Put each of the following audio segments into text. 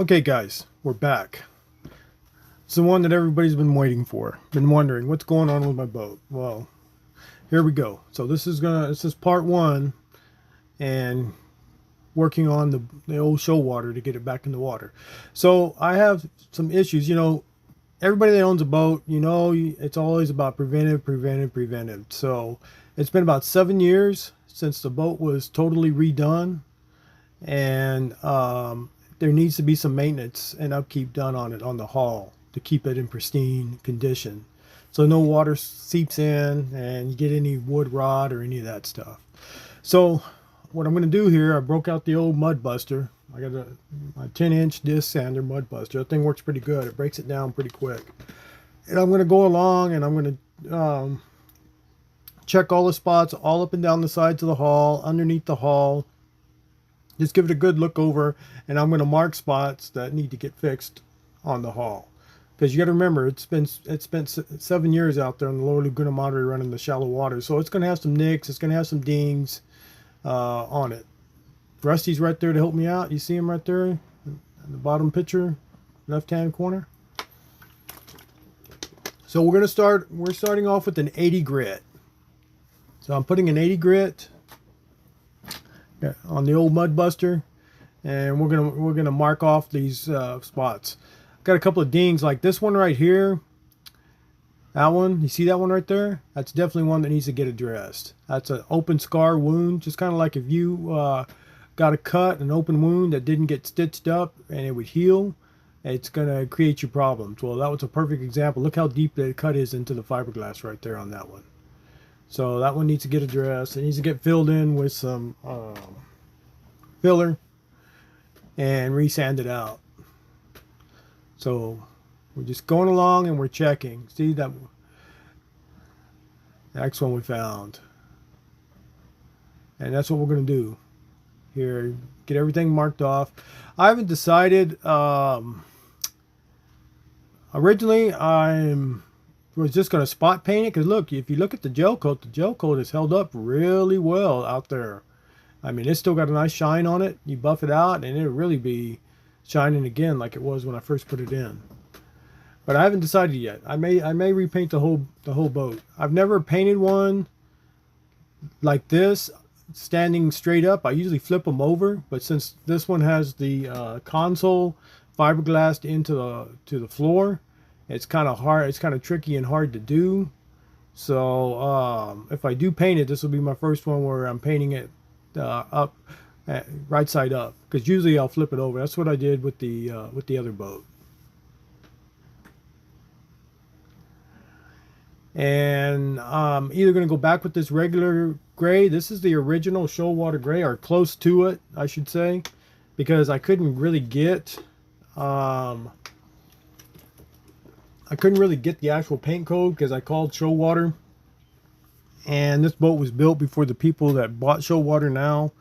Okay guys, we're back. It's the one that everybody's been waiting for. Been wondering what's going on with my boat. Well, here we go. So this is part one, and working on the old Shoalwater to get it back in the water. So I have some issues. Everybody that owns a boat, it's always about preventive. So it's been about 7 years since the boat was totally redone, and there needs to be some maintenance and upkeep done on it, on the hull, to keep it in pristine condition, so no water seeps in and you get any wood rot or any of that stuff. So what I'm going to do here, I broke out the old mud buster. I got a 10-inch disc sander mud buster. That thing works pretty good. It breaks it down pretty quick. And I'm going to go along and I'm going to check all the spots all up and down the sides of the hull, underneath the hull. Just give it a good look over, and I'm going to mark spots that need to get fixed on the hull. Because you got to remember, it's been 7 years out there on the Lower Laguna Madre running the shallow water, so it's going to have some nicks, it's going to have some dings on it. Rusty's right there to help me out. You see him right there in the bottom picture, left-hand corner. So we're starting off with an 80 grit. So I'm putting an 80 grit on the old mud buster, and we're gonna mark off these spots. Got a couple of dings like this one right here. That one, you see that one right there? That's definitely one that needs to get addressed. That's an open scar wound, just kind of like if you got a cut, an open wound that didn't get stitched up and it would heal, it's gonna create you problems. Well, that was a perfect example. Look how deep the cut is into the fiberglass right there on that one. So that one needs to get addressed. It needs to get filled in with some filler and resanded out. So we're just going along and we're checking. See that next one we found. And that's what we're going to do here. Get everything marked off. I haven't decided. Originally, was just going to spot paint it, because look, if you look at the gel coat is held up really well out there. I mean, it's still got a nice shine on it. You buff it out and it'll really be shining again like it was when I first put it in. But I haven't decided yet. I may repaint the whole boat. I've never painted one like this standing straight up. I usually flip them over, but since this one has the console fiberglassed into the floor, it's kind of hard. It's kind of tricky and hard to do. So if I do paint it, this will be my first one where I'm painting it up, right side up. Because usually I'll flip it over. That's what I did with the other boat. And I'm either going to go back with this regular gray. This is the original Shoalwater gray, or close to it, I should say, because I couldn't really get the actual paint code, because I called Shoalwater, and this boat was built before the people that bought Shoalwater now.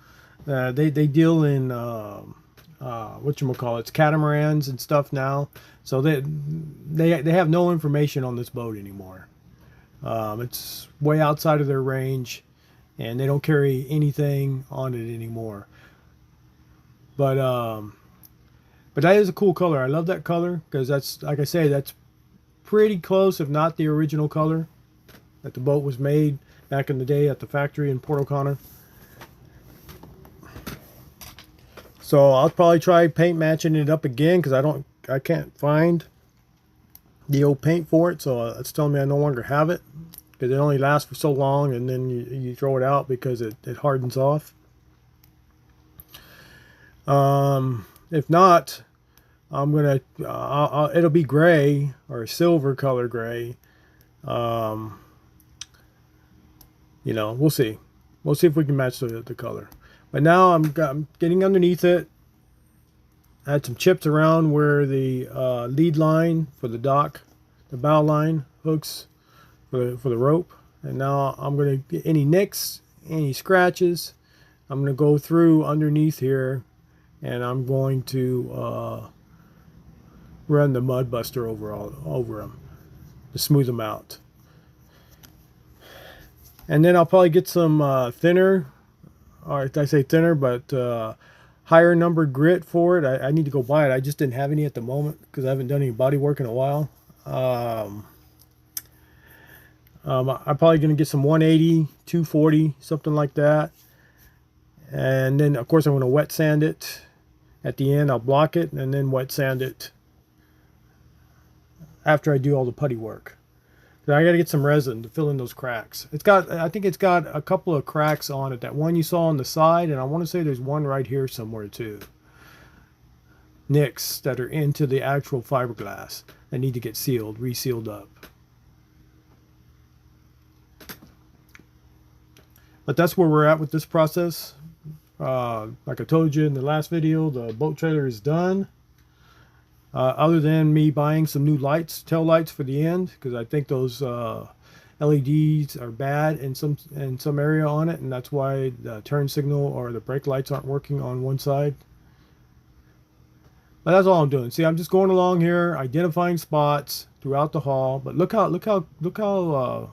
They deal in whatchamacallits, catamarans and stuff now, so they have no information on this boat anymore. It's way outside of their range, and they don't carry anything on it anymore. But that is a cool color. I love that color, because that's, like I say, that's pretty close, if not the original color that the boat was made back in the day at the factory in Port O'Connor. So I'll probably try paint matching it up again, because I can't find the old paint for it. So it's telling me I no longer have it, because it only lasts for so long, and then you throw it out because it hardens off. If not, I'm gonna it'll be gray, or silver color gray. We'll see if we can match the color. But now I'm getting underneath it. I had some chips around where the lead line for the dock, the bow line hooks for the rope, and now I'm gonna get any nicks, any scratches. I'm gonna go through underneath here, and I'm going to run the mud buster over them to smooth them out. And then I'll probably get some thinner, or I say thinner, but higher numbered grit for it. I need to go buy it. I just didn't have any at the moment because I haven't done any body work in a while. I'm probably going to get some 180, 240, something like that. And then, of course, I'm going to wet sand it. At the end, I'll block it and then wet sand it after I do all the putty work. I got to get some resin to fill in those cracks. I think it's got a couple of cracks on it. That one you saw on the side, and I want to say there's one right here somewhere too. Nicks that are into the actual fiberglass that need to get sealed, resealed up. But that's where we're at with this process. Like I told you in the last video, the boat trailer is done. Other than me buying some new lights, tail lights for the end, because I think those LEDs are bad in some area on it, and that's why the turn signal or the brake lights aren't working on one side. But that's all I'm doing. See, I'm just going along here, identifying spots throughout the hull. But look how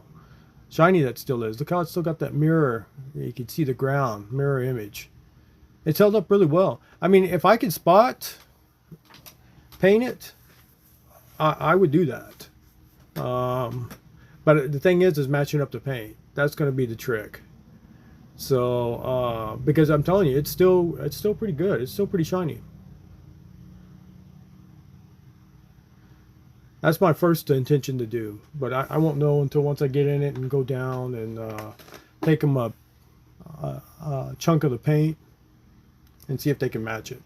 shiny that still is. Look how it's still got that mirror. You can see the ground mirror image. It's held up really well. I mean, if I could spot paint it, I would do that. But the thing is matching up the paint. That's going to be the trick. So because I'm telling you, it's still pretty good. It's still pretty shiny. That's my first intention to do, but I won't know until once I get in it and go down and take them a chunk of the paint and see if they can match it.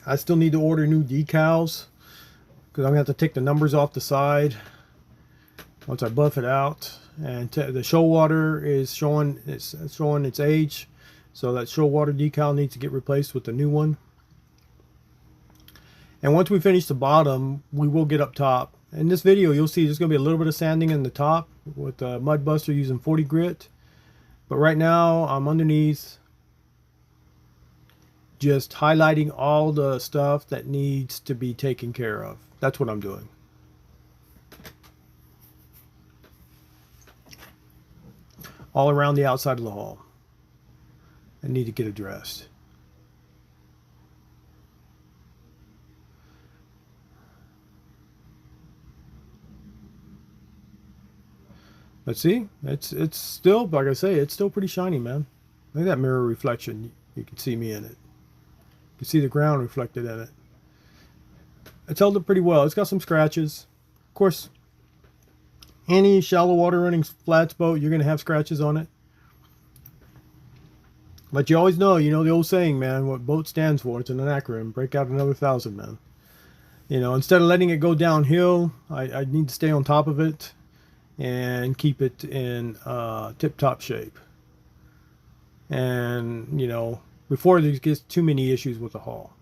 I still need to order new decals because I'm going to have to take the numbers off the side once I buff it out. And the Shoalwater is showing its age, so that Shoalwater decal needs to get replaced with the new one. And once we finish the bottom, we will get up top. In this video, you'll see there's going to be a little bit of sanding in the top with the mud buster using 40 grit. But right now, I'm underneath, just highlighting all the stuff that needs to be taken care of. That's what I'm doing. All around the outside of the hull. I need to get addressed. But see, it's still, like I say, it's still pretty shiny, man. Look at that mirror reflection. You can see me in it. You can see the ground reflected in it. It's held up pretty well. It's got some scratches. Of course, any shallow water running flats boat, you're going to have scratches on it. But you always know, the old saying, man, what boat stands for. It's an acronym. Break out another 1,000, man. Instead of letting it go downhill, I need to stay on top of it and keep it in tip-top shape. And, before there gets too many issues with the hull.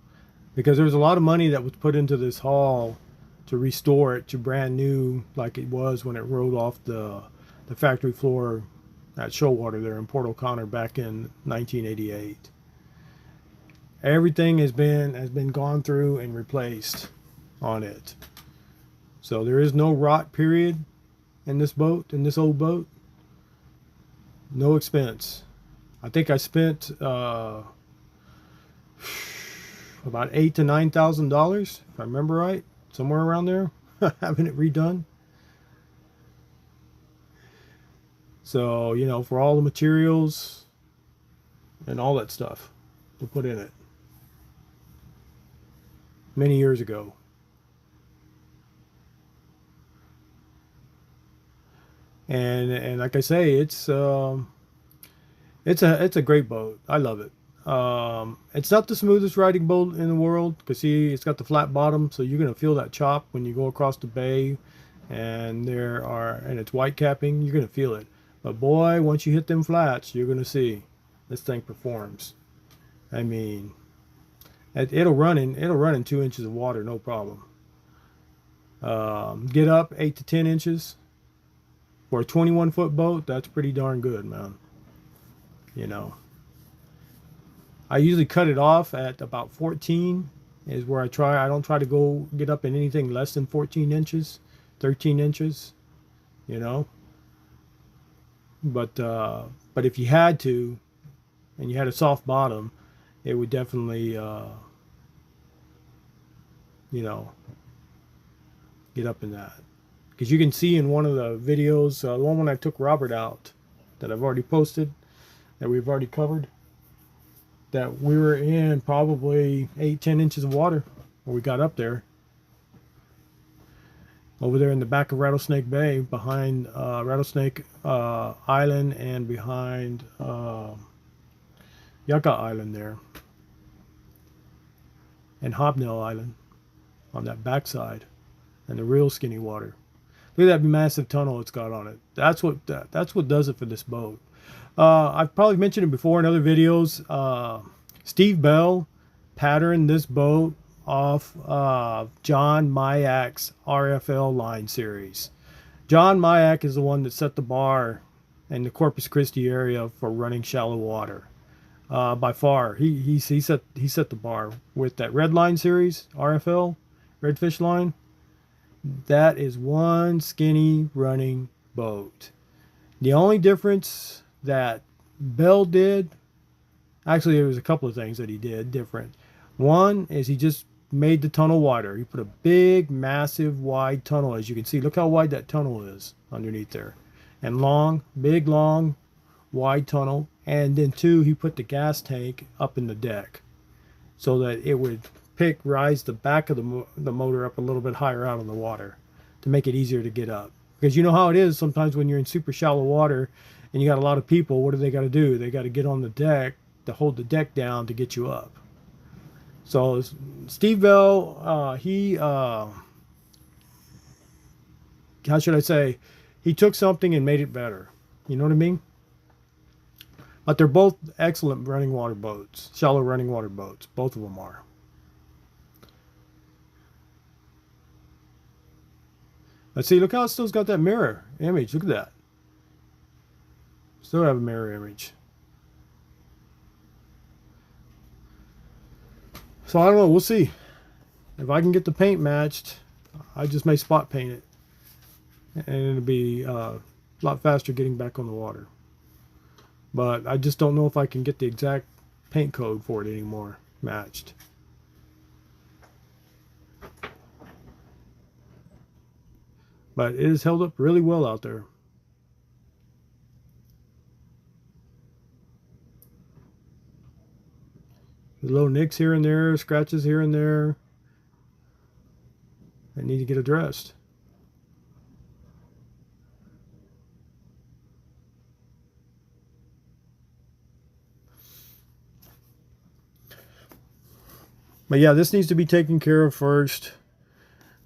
Because there's a lot of money that was put into this hull to restore it to brand new like it was when it rode off the factory floor at Shoalwater there in Port O'Connor back in 1988. Everything has been gone through and replaced on it. So there is no rot period in this boat, in this old boat. No expense. I think I spent about $8,000 to $9,000, if I remember right, somewhere around there, having it redone. So, for all the materials and all that stuff to put in it many years ago. And like I say, it's a great boat. I love it. It's not the smoothest riding boat in the world because see, it's got the flat bottom, so you're gonna feel that chop when you go across the bay, and it's white capping. You're gonna feel it. But boy, once you hit them flats, you're gonna see this thing performs. I mean, it'll run in 2 inches of water, no problem. Get up 8 to 10 inches. For a 21-foot boat, that's pretty darn good, man. I usually cut it off at about 14 is where I try. I don't try to go get up in anything less than 14 inches, 13 inches, but if you had to, and you had a soft bottom, it would definitely, you know, get up in that. Because you can see in one of the videos, the one when I took Robert out, that I've already posted, that we've already covered, that we were in probably 8-10 inches of water when we got up there. Over there in the back of Rattlesnake Bay, behind Rattlesnake Island and behind Yucca Island there, and Hobnail Island on that backside, and the real skinny water. Look at that massive tunnel it's got on it. That's what does it for this boat. I've probably mentioned it before in other videos. Steve Bell patterned this boat off John Mayak's RFL line series. John Mayak is the one that set the bar in the Corpus Christi area for running shallow water. By far, he set the bar with that red line series, RFL, redfish line. That is one skinny running boat. The only difference that Bell did, actually there was a couple of things that he did different. One is he just made the tunnel wider. He put a big, massive, wide tunnel. As you can see, look how wide that tunnel is underneath there. And long, big, long, wide tunnel. And then two, he put the gas tank up in the deck so that it would rise the back of the motor up a little bit higher out on the water to make it easier to get up. Because you know how it is sometimes when you're in super shallow water and you got a lot of people, what do? They got to do? They got to get on the deck to hold the deck down to get you up. So Steve Bell, how should I say, he took something and made it better. You know what I mean? But they're both excellent running water boats, shallow running water boats. Both of them are. Let's see, look how it still's got that mirror image. Look at that. Still have a mirror image. So I don't know, we'll see. If I can get the paint matched, I just may spot paint it. And it'll be a lot faster getting back on the water. But I just don't know if I can get the exact paint code for it anymore matched. But it has held up really well out there. There's little nicks here and there, scratches here and there. I need to get addressed. But yeah, this needs to be taken care of first.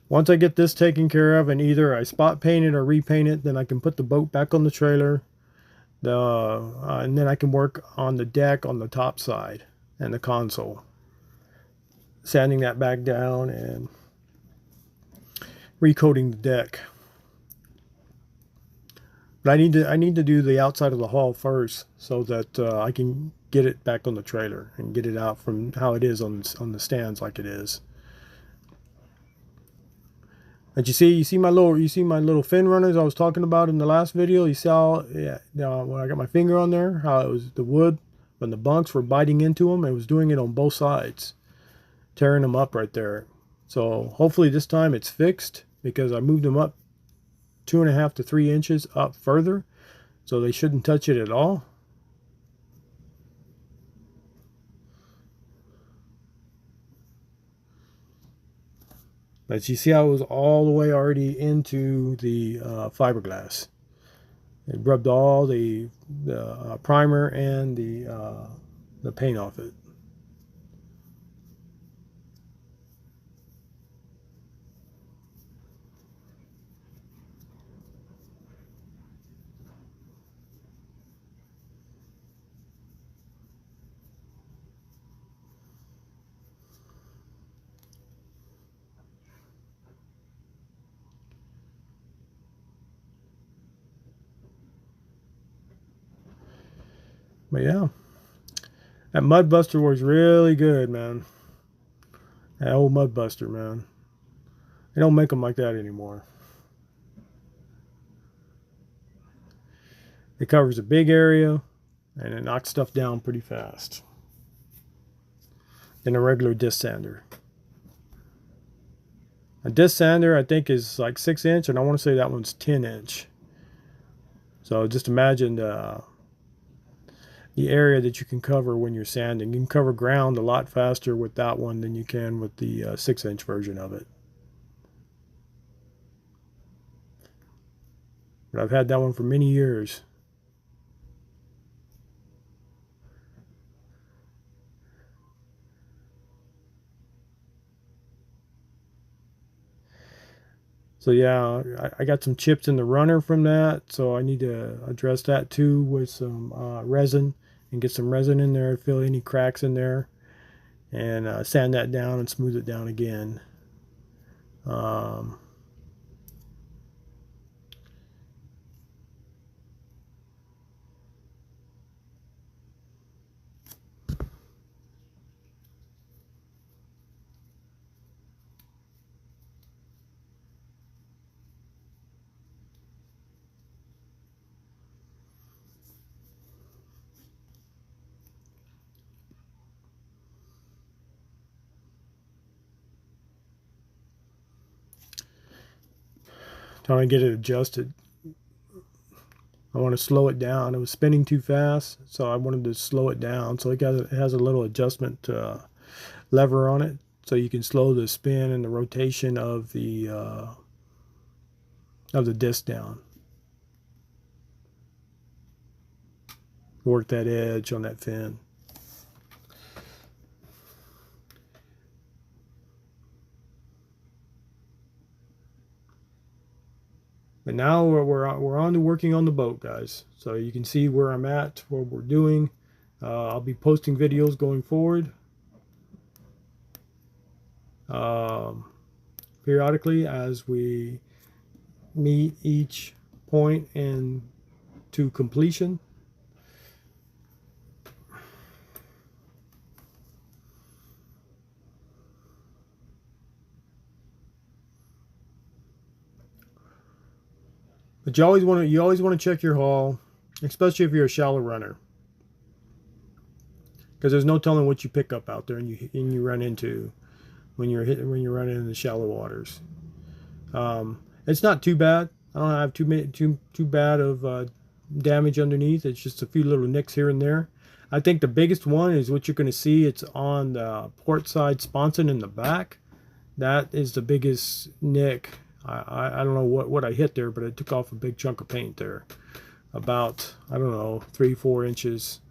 Once I get this taken care of and either I spot paint it or repaint it, then I can put the boat back on the trailer. And then I can work on the deck on the top side and the console. Sanding that back down and recoating the deck. But I need to do the outside of the hull first so that I can get it back on the trailer and get it out from how it is on the stands like it is. And you see my little fin runners I was talking about in the last video. You saw, yeah, when I got my finger on there, how it was the wood when the bunks were biting into them. It was doing it on both sides, tearing them up right there. So hopefully this time it's fixed because I moved them up 2.5 to 3 inches up further, so they shouldn't touch it at all. But you see how it was all the way already into the fiberglass. It rubbed all the primer and the paint off it. But yeah, that mud buster works really good, man. That old mud buster, man. They don't make them like that anymore. It covers a big area and it knocks stuff down pretty fast than a regular disc sander. A disc sander I think is like 6-inch, and I want to say that one's 10-inch. So just imagine the area that you can cover when you're sanding. You can cover ground a lot faster with that one than you can with the 6-inch version of it. But I've had that one for many years. So yeah, I got some chips in the runner from that, so I need to address that too with some resin, and get some resin in there, fill any cracks in there, and sand that down and smooth it down again. Trying to get it adjusted. I want to slow it down. It was spinning too fast, so I wanted to slow it down. So it has a little adjustment lever on it, so you can slow the spin and the rotation of the disc down. Work that edge on that fin. But now we're on to working on the boat, guys. So you can see where I'm at, what we're doing. I'll be posting videos going forward periodically as we meet each point and to completion. But you always want to check your hull, especially if you're a shallow runner, because there's no telling what you pick up out there and you run into when you're running in the shallow waters. It's not too bad. I don't have too bad of damage underneath. It's just a few little nicks here and there. I think the biggest one is what you're going to see. It's on the port side sponson in the back. That is the biggest nick. I don't know what I hit there, but it took off a big chunk of paint there. About, I don't know, 3-4 inches.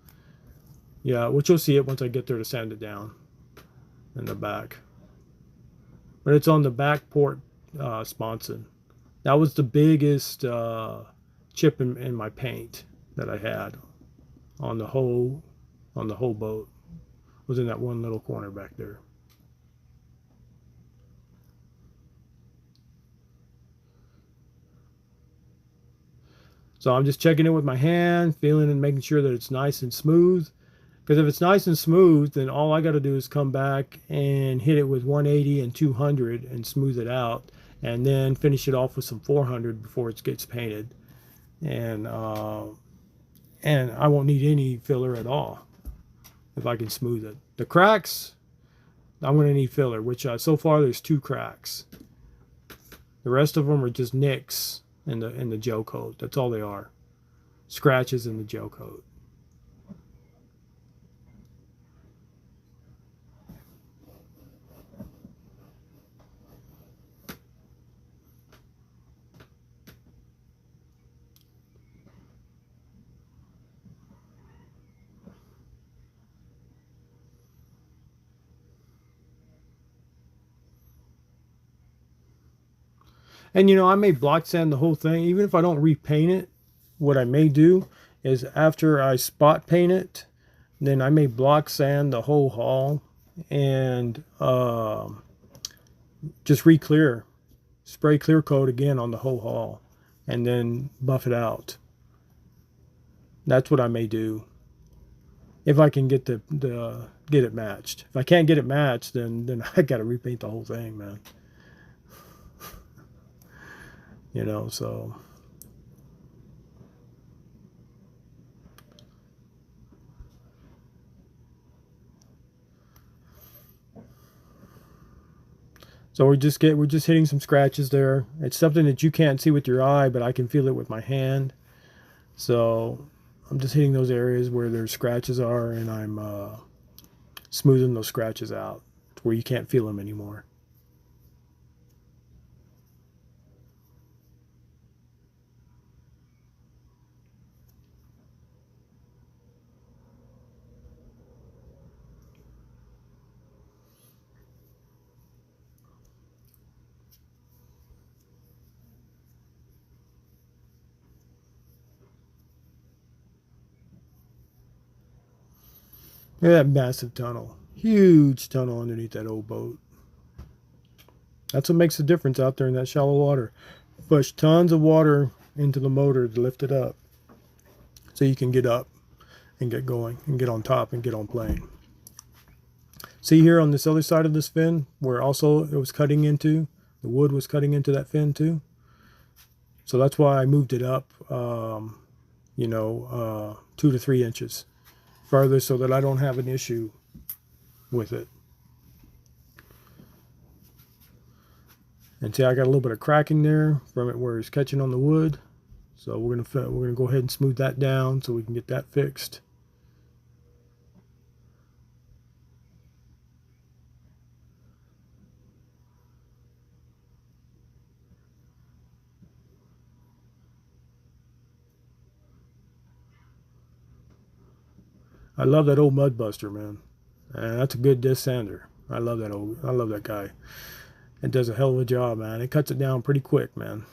Yeah, which you'll see it once I get there to sand it down in the back. But it's on the back port sponson. That was the biggest chip in my paint that I had on the whole boat. It was in that one little corner back there. So I'm just checking it with my hand, feeling and making sure that it's nice and smooth. Because if it's nice and smooth, then all I got to do is come back and hit it with 180 and 200 and smooth it out, and then finish it off with some 400 before it gets painted. And I won't need any filler at all if I can smooth it. The cracks, I'm going to need filler, which so far there's 2 cracks. The rest of them are just nicks in the gel coat. That's all they are. Scratches in the gel coat. And I may block sand the whole thing, even if I don't repaint it. What I may do is after I spot paint it, then I may block sand the whole hull and just re-clear, spray clear coat again on the whole hull, and then buff it out. That's what I may do if I can get get it matched. If I can't get it matched, then I got to repaint the whole thing, man. So So we're just hitting some scratches there. It's something that you can't see with your eye, but I can feel it with my hand. So I'm just hitting those areas where their scratches are, and I'm smoothing those scratches out to where you can't feel them anymore. Look at that massive tunnel. Huge tunnel underneath that old boat. That's what makes the difference out there in that shallow water. Push tons of water into the motor to lift it up, so you can get up and get going and get on top and get on plane. See here on this other side of this fin where also it was cutting into, the wood was cutting into that fin too. So that's why I moved it up, 2 to 3 inches farther, so that I don't have an issue with it. And see, I got a little bit of cracking there from it where it's catching on the wood. So we're gonna go ahead and smooth that down so we can get that fixed. I love that old mud buster, man. And that's a good disc sander. I love that guy. It does a hell of a job, man. It cuts it down pretty quick, man.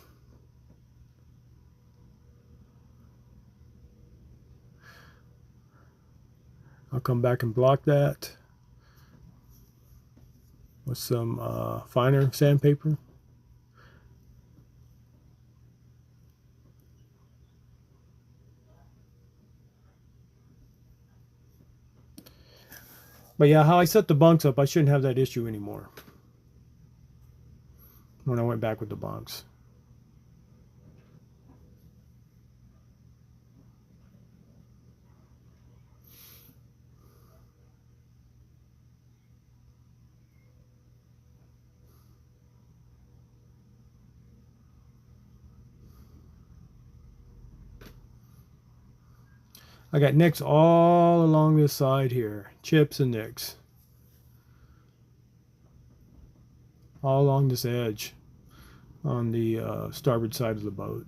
I'll come back and block that with some finer sandpaper. But yeah, how I set the bunks up, I shouldn't have that issue anymore when I went back with the bunks. I got nicks all along this side here, chips and nicks, all along this edge on the starboard side of the boat.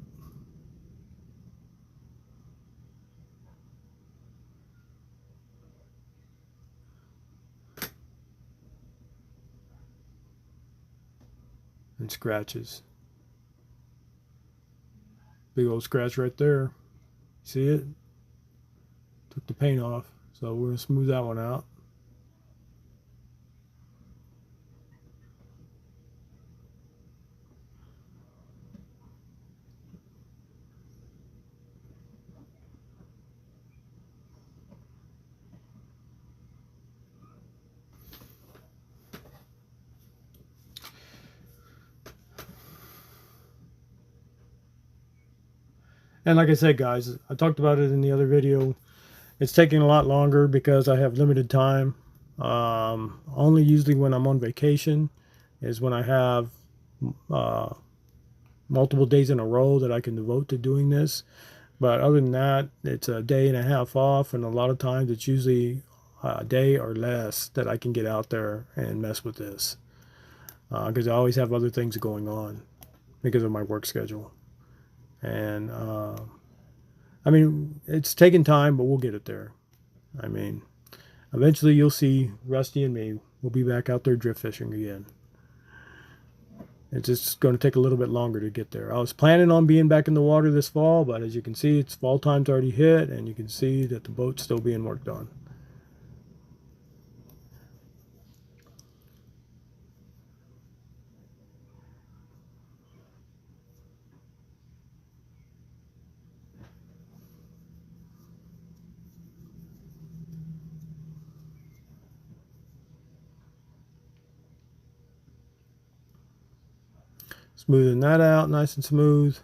And scratches. Big old scratch right there. See it? Took the paint off. So we're going to smooth that one out. And like I said, guys, I talked about it in the other video. It's taking a lot longer because I have limited time. Only usually when I'm on vacation is when I have multiple days in a row that I can devote to doing this. But other than that, it's a day and a half off, and a lot of times it's usually a day or less that I can get out there and mess with this, because I always have other things going on because of my work schedule. And I mean, it's taking time, but we'll get it there. I mean, eventually you'll see Rusty and me. We'll be back out there drift fishing again. It's just going to take a little bit longer to get there. I was planning on being back in the water this fall, but as you can see, it's fall time's already hit, and you can see that the boat's still being worked on. Smoothing that out nice and smooth.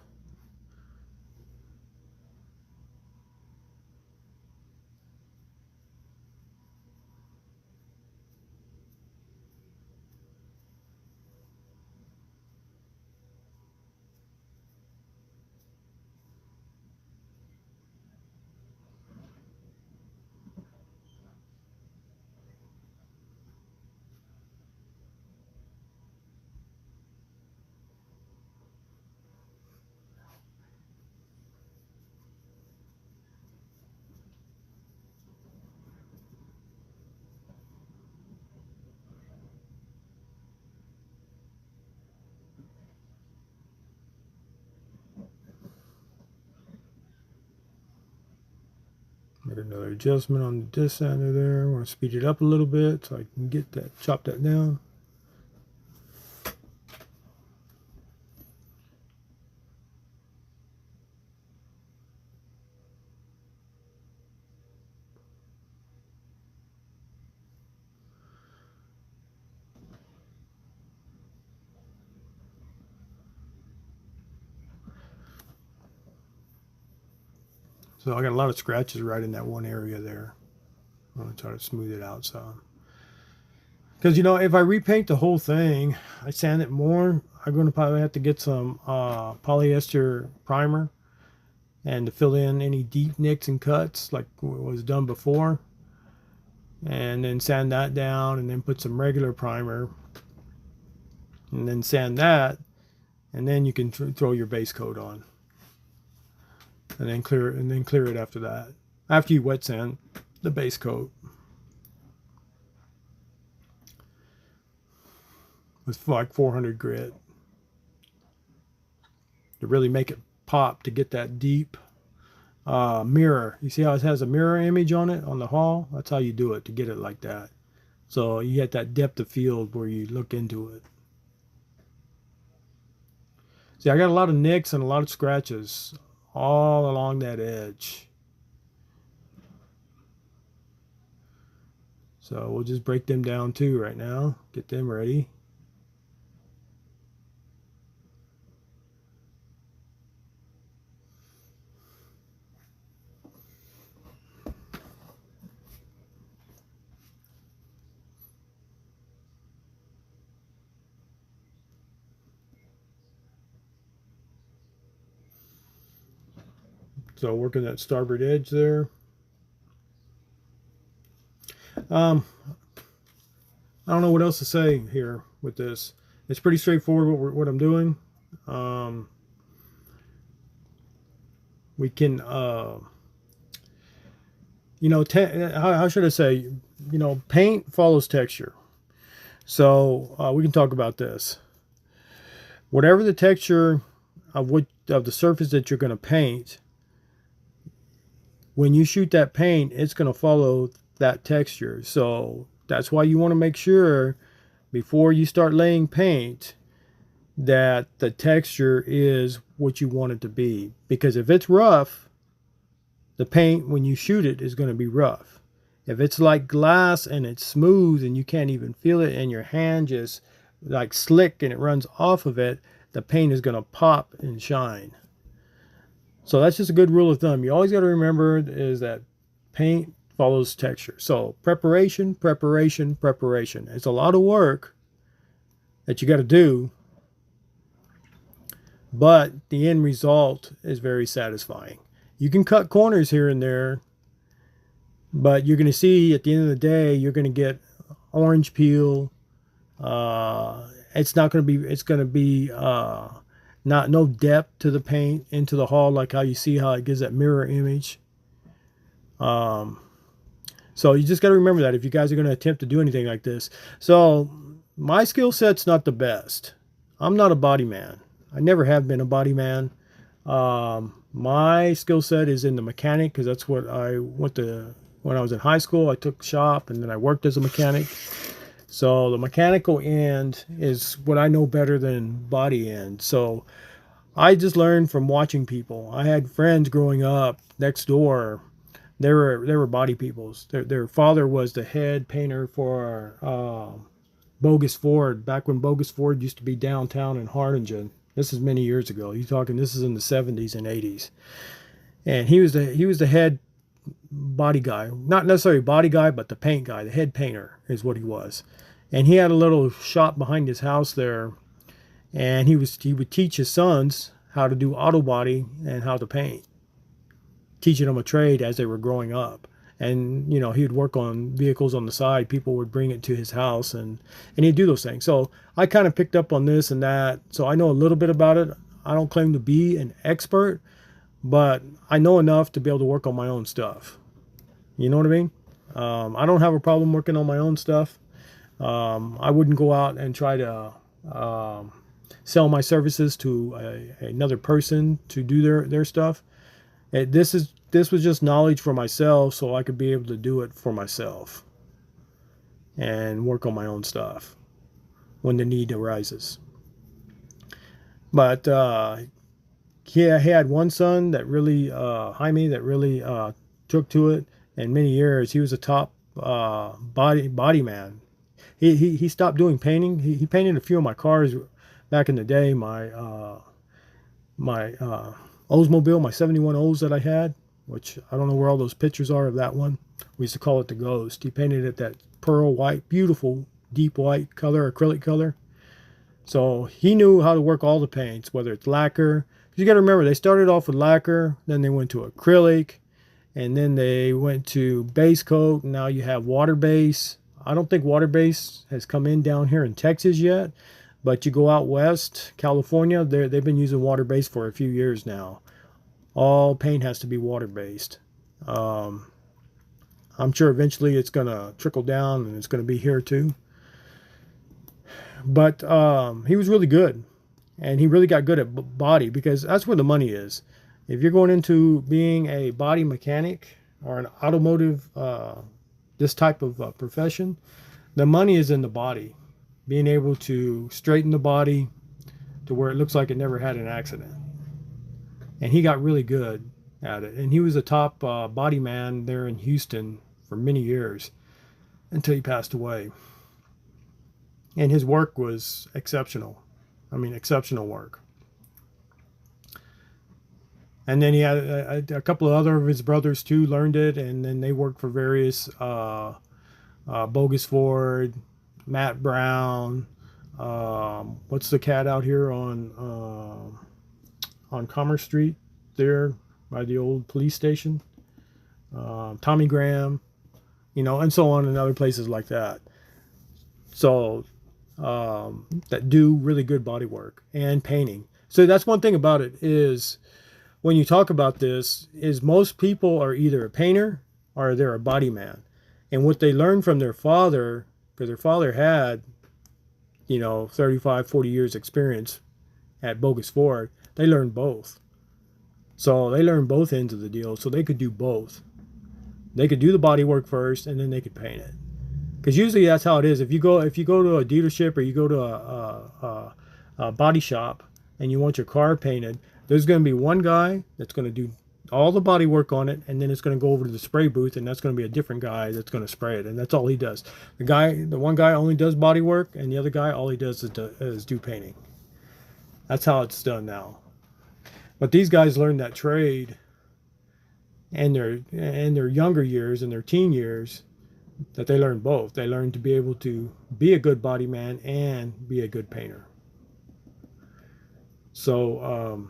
Make another adjustment on the sander there. I want to speed it up a little bit so I can get that, chop that down. So I got a lot of scratches right in that one area there. I'm going to try to smooth it out some. Because, you know, if I repaint the whole thing, I sand it more, I'm going to probably have to get some polyester primer and to fill in any deep nicks and cuts like was done before. And then sand that down and then put some regular primer. And then sand that. And then you can throw your base coat on. And then clear it after that. After you wet sand the base coat with like 400 grit to really make it pop, to get that deep mirror. You see how it has a mirror image on it on the hull? That's how you do it, to get it like that. So you get that depth of field where you look into it. See, I got a lot of nicks and a lot of scratches all along that edge. So we'll just break them down too right now. Get them ready. So working that starboard edge there. I don't know what else to say here with this. It's pretty straightforward what I'm doing. We can, you know, how should I say? You know, paint follows texture. So we can talk about this. Whatever the texture of the surface that you're going to paint, when you shoot that paint, it's going to follow that texture. So that's why you want to make sure before you start laying paint that the texture is what you want it to be. Because if it's rough, the paint when you shoot it is going to be rough. If it's like glass and it's smooth and you can't even feel it and your hand just like slick and it runs off of it, the paint is going to pop and shine. So that's just a good rule of thumb. You always got to remember is that paint follows texture. So preparation, preparation, preparation. It's a lot of work that you got to do, but the end result is very satisfying. You can cut corners here and there, but you're going to see at the end of the day, you're going to get orange peel. It's not going to be, it's going to be no depth to the paint into the hull, like how you see how it gives that mirror image. So you just got to remember that if you guys are going to attempt to do anything like this. So my skill set's not the best. I'm not a body man. I never have been a body man. My skill set is in the mechanic, because that's what I went to when I was in high school. I took shop and then I worked as a mechanic. So the mechanical end is what I know better than body end. So I just learned from watching people. I had friends growing up next door. They were body peoples. Their father was the head painter for Bogus Ford, back when Bogus Ford used to be downtown in Harlingen. This is many years ago. You're talking, this is in the 70s and 80s. And he was the head body guy. Not necessarily body guy, but the paint guy. The head painter is what he was. And he had a little shop behind his house there. And he would teach his sons how to do auto body and how to paint, teaching them a trade as they were growing up. And, you know, he would work on vehicles on the side. People would bring it to his house and he'd do those things. So I kind of picked up on this and that. So I know a little bit about it. I don't claim to be an expert, but I know enough to be able to work on my own stuff. You know what I mean? I don't have a problem working on my own stuff. I wouldn't go out and try to sell my services to another person to do their stuff. This is this was just knowledge for myself, so I could be able to do it for myself and work on my own stuff when the need arises. But he had one son that really, Jaime, that really took to it. In many years, he was a top body man. He stopped doing painting. He painted a few of my cars back in the day. My Oldsmobile, my 71 Olds that I had, which I don't know where all those pictures are of that one. We used to call it the Ghost. He painted it that pearl white, beautiful deep white color, acrylic color. So he knew how to work all the paints, whether it's lacquer. You got to remember, they started off with lacquer, then they went to acrylic, and then they went to base coat. And now you have water base. I don't think water base has come in down here in Texas yet, but you go out west, California, they've been using water base for a few years now. All paint has to be water based. I'm sure eventually it's going to trickle down and it's going to be here too. But he was really good, and he really got good at body, because that's where the money is. If you're going into being a body mechanic or an automotive, this type of profession, the money is in the body. Being able to straighten the body to where it looks like it never had an accident. And he got really good at it. And he was a top body man there in Houston for many years until he passed away. And his work was exceptional. I mean, exceptional work. And then he had a couple of other of his brothers too learned it, and then they worked for various Bogus Ford, Matt Brown. What's the cat out here on Commerce Street there by the old police station? Tommy Graham, you know, and so on, and other places like that. So that do really good body work and painting. So that's one thing about it is, when you talk about this, is most people are either a painter or they're a body man. And what they learned from their father, because their father had, you know, 35, 40 years experience at Bogus Ford, they learned both. So they learned both ends of the deal, so they could do both. They could do the body work first, and then they could paint it. Because usually that's how it is. If you go to a dealership, or you go to a body shop and you want your car painted, there's going to be one guy that's going to do all the body work on it, and then it's going to go over to the spray booth, and that's going to be a different guy that's going to spray it, and that's all he does. The one guy only does body work, and the other guy, all he does is do painting. That's how it's done now. But these guys learned that trade in their younger years, in their teen years, that they learned both. They learned to be able to be a good body man and be a good painter. So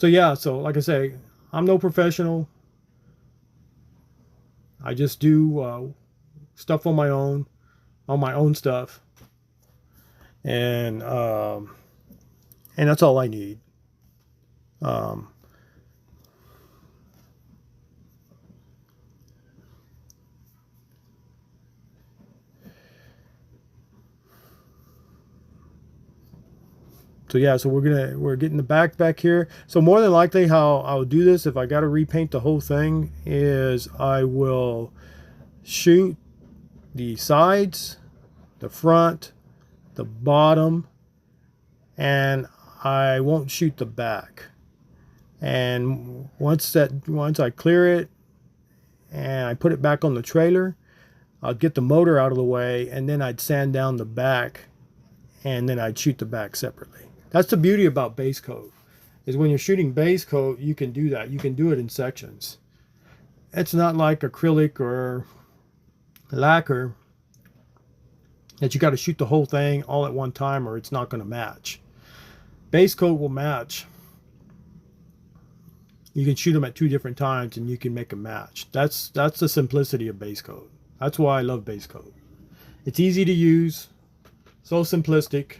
yeah, so like I say, I'm no professional. I just do stuff on my own stuff, and that's all I need. So yeah, so we're getting the back here. So more than likely how I'll do this, if I got to repaint the whole thing, is I will shoot the sides, the front, the bottom, and I won't shoot the back. And once I clear it and I put it back on the trailer, I'll get the motor out of the way, and then I'd sand down the back, and then I'd shoot the back separately. That's the beauty about base coat, is when you're shooting base coat, you can do that. You can do it in sections. It's not like acrylic or lacquer that you got to shoot the whole thing all at one time, or it's not going to match. Base coat will match. You can shoot them at 2 different times and you can make a match. That's the simplicity of base coat. That's why I love base coat. It's easy to use, so simplistic.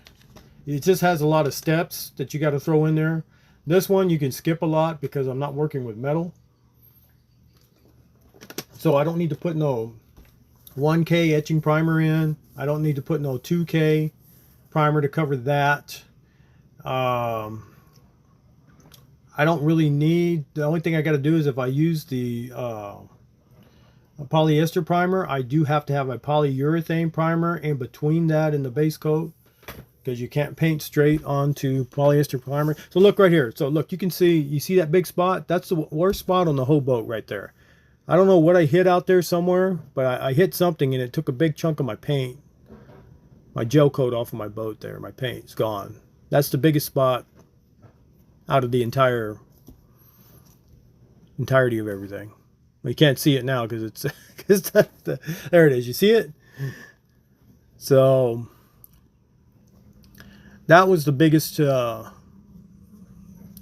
It just has a lot of steps that you got to throw in there. This one you can skip a lot because I'm not working with metal. So I don't need to put no 1K etching primer in. I don't need to put no 2K primer to cover that. I I don't really need, the only thing I got to do is if I use the polyester primer, I do have to have a polyurethane primer in between that and the base coat, because you can't paint straight onto polyester primer. So look right here. So look, you see that big spot? That's the worst spot on the whole boat right there. I don't know what I hit out there somewhere, but I hit something and it took a big chunk of my paint, my gel coat off of my boat there. My paint's gone. That's the biggest spot out of the entirety of everything. Well, you can't see it now because it's there it is. You see it? So that was the biggest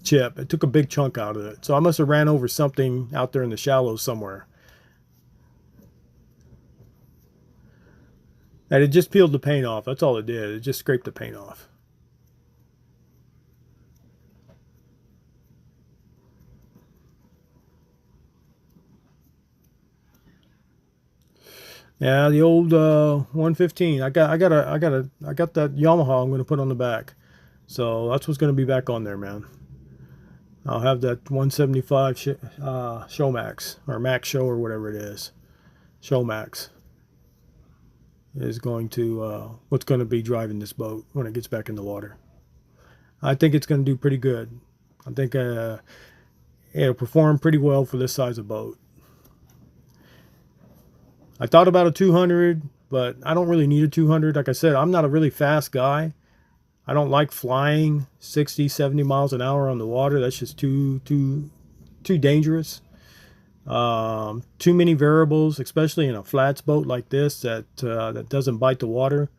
chip. It took a big chunk out of it. So I must have ran over something out there in the shallows somewhere. And it just peeled the paint off. That's all it did. It just scraped the paint off. Yeah, the old 115. I got that Yamaha I'm going to put on the back. So that's what's going to be back on there, man. I'll have that 175 Showmax or Max Show or whatever it is. Showmax is going to what's going to be driving this boat when it gets back in the water. I think it's going to do pretty good. I think it'll perform pretty well for this size of boat. I thought about a 200, but I don't really need a 200. Like I said, I'm not a really fast guy. I don't like flying 60, 70 miles an hour on the water. That's just too dangerous. Too many variables, especially in a flats boat like this that doesn't bite the water.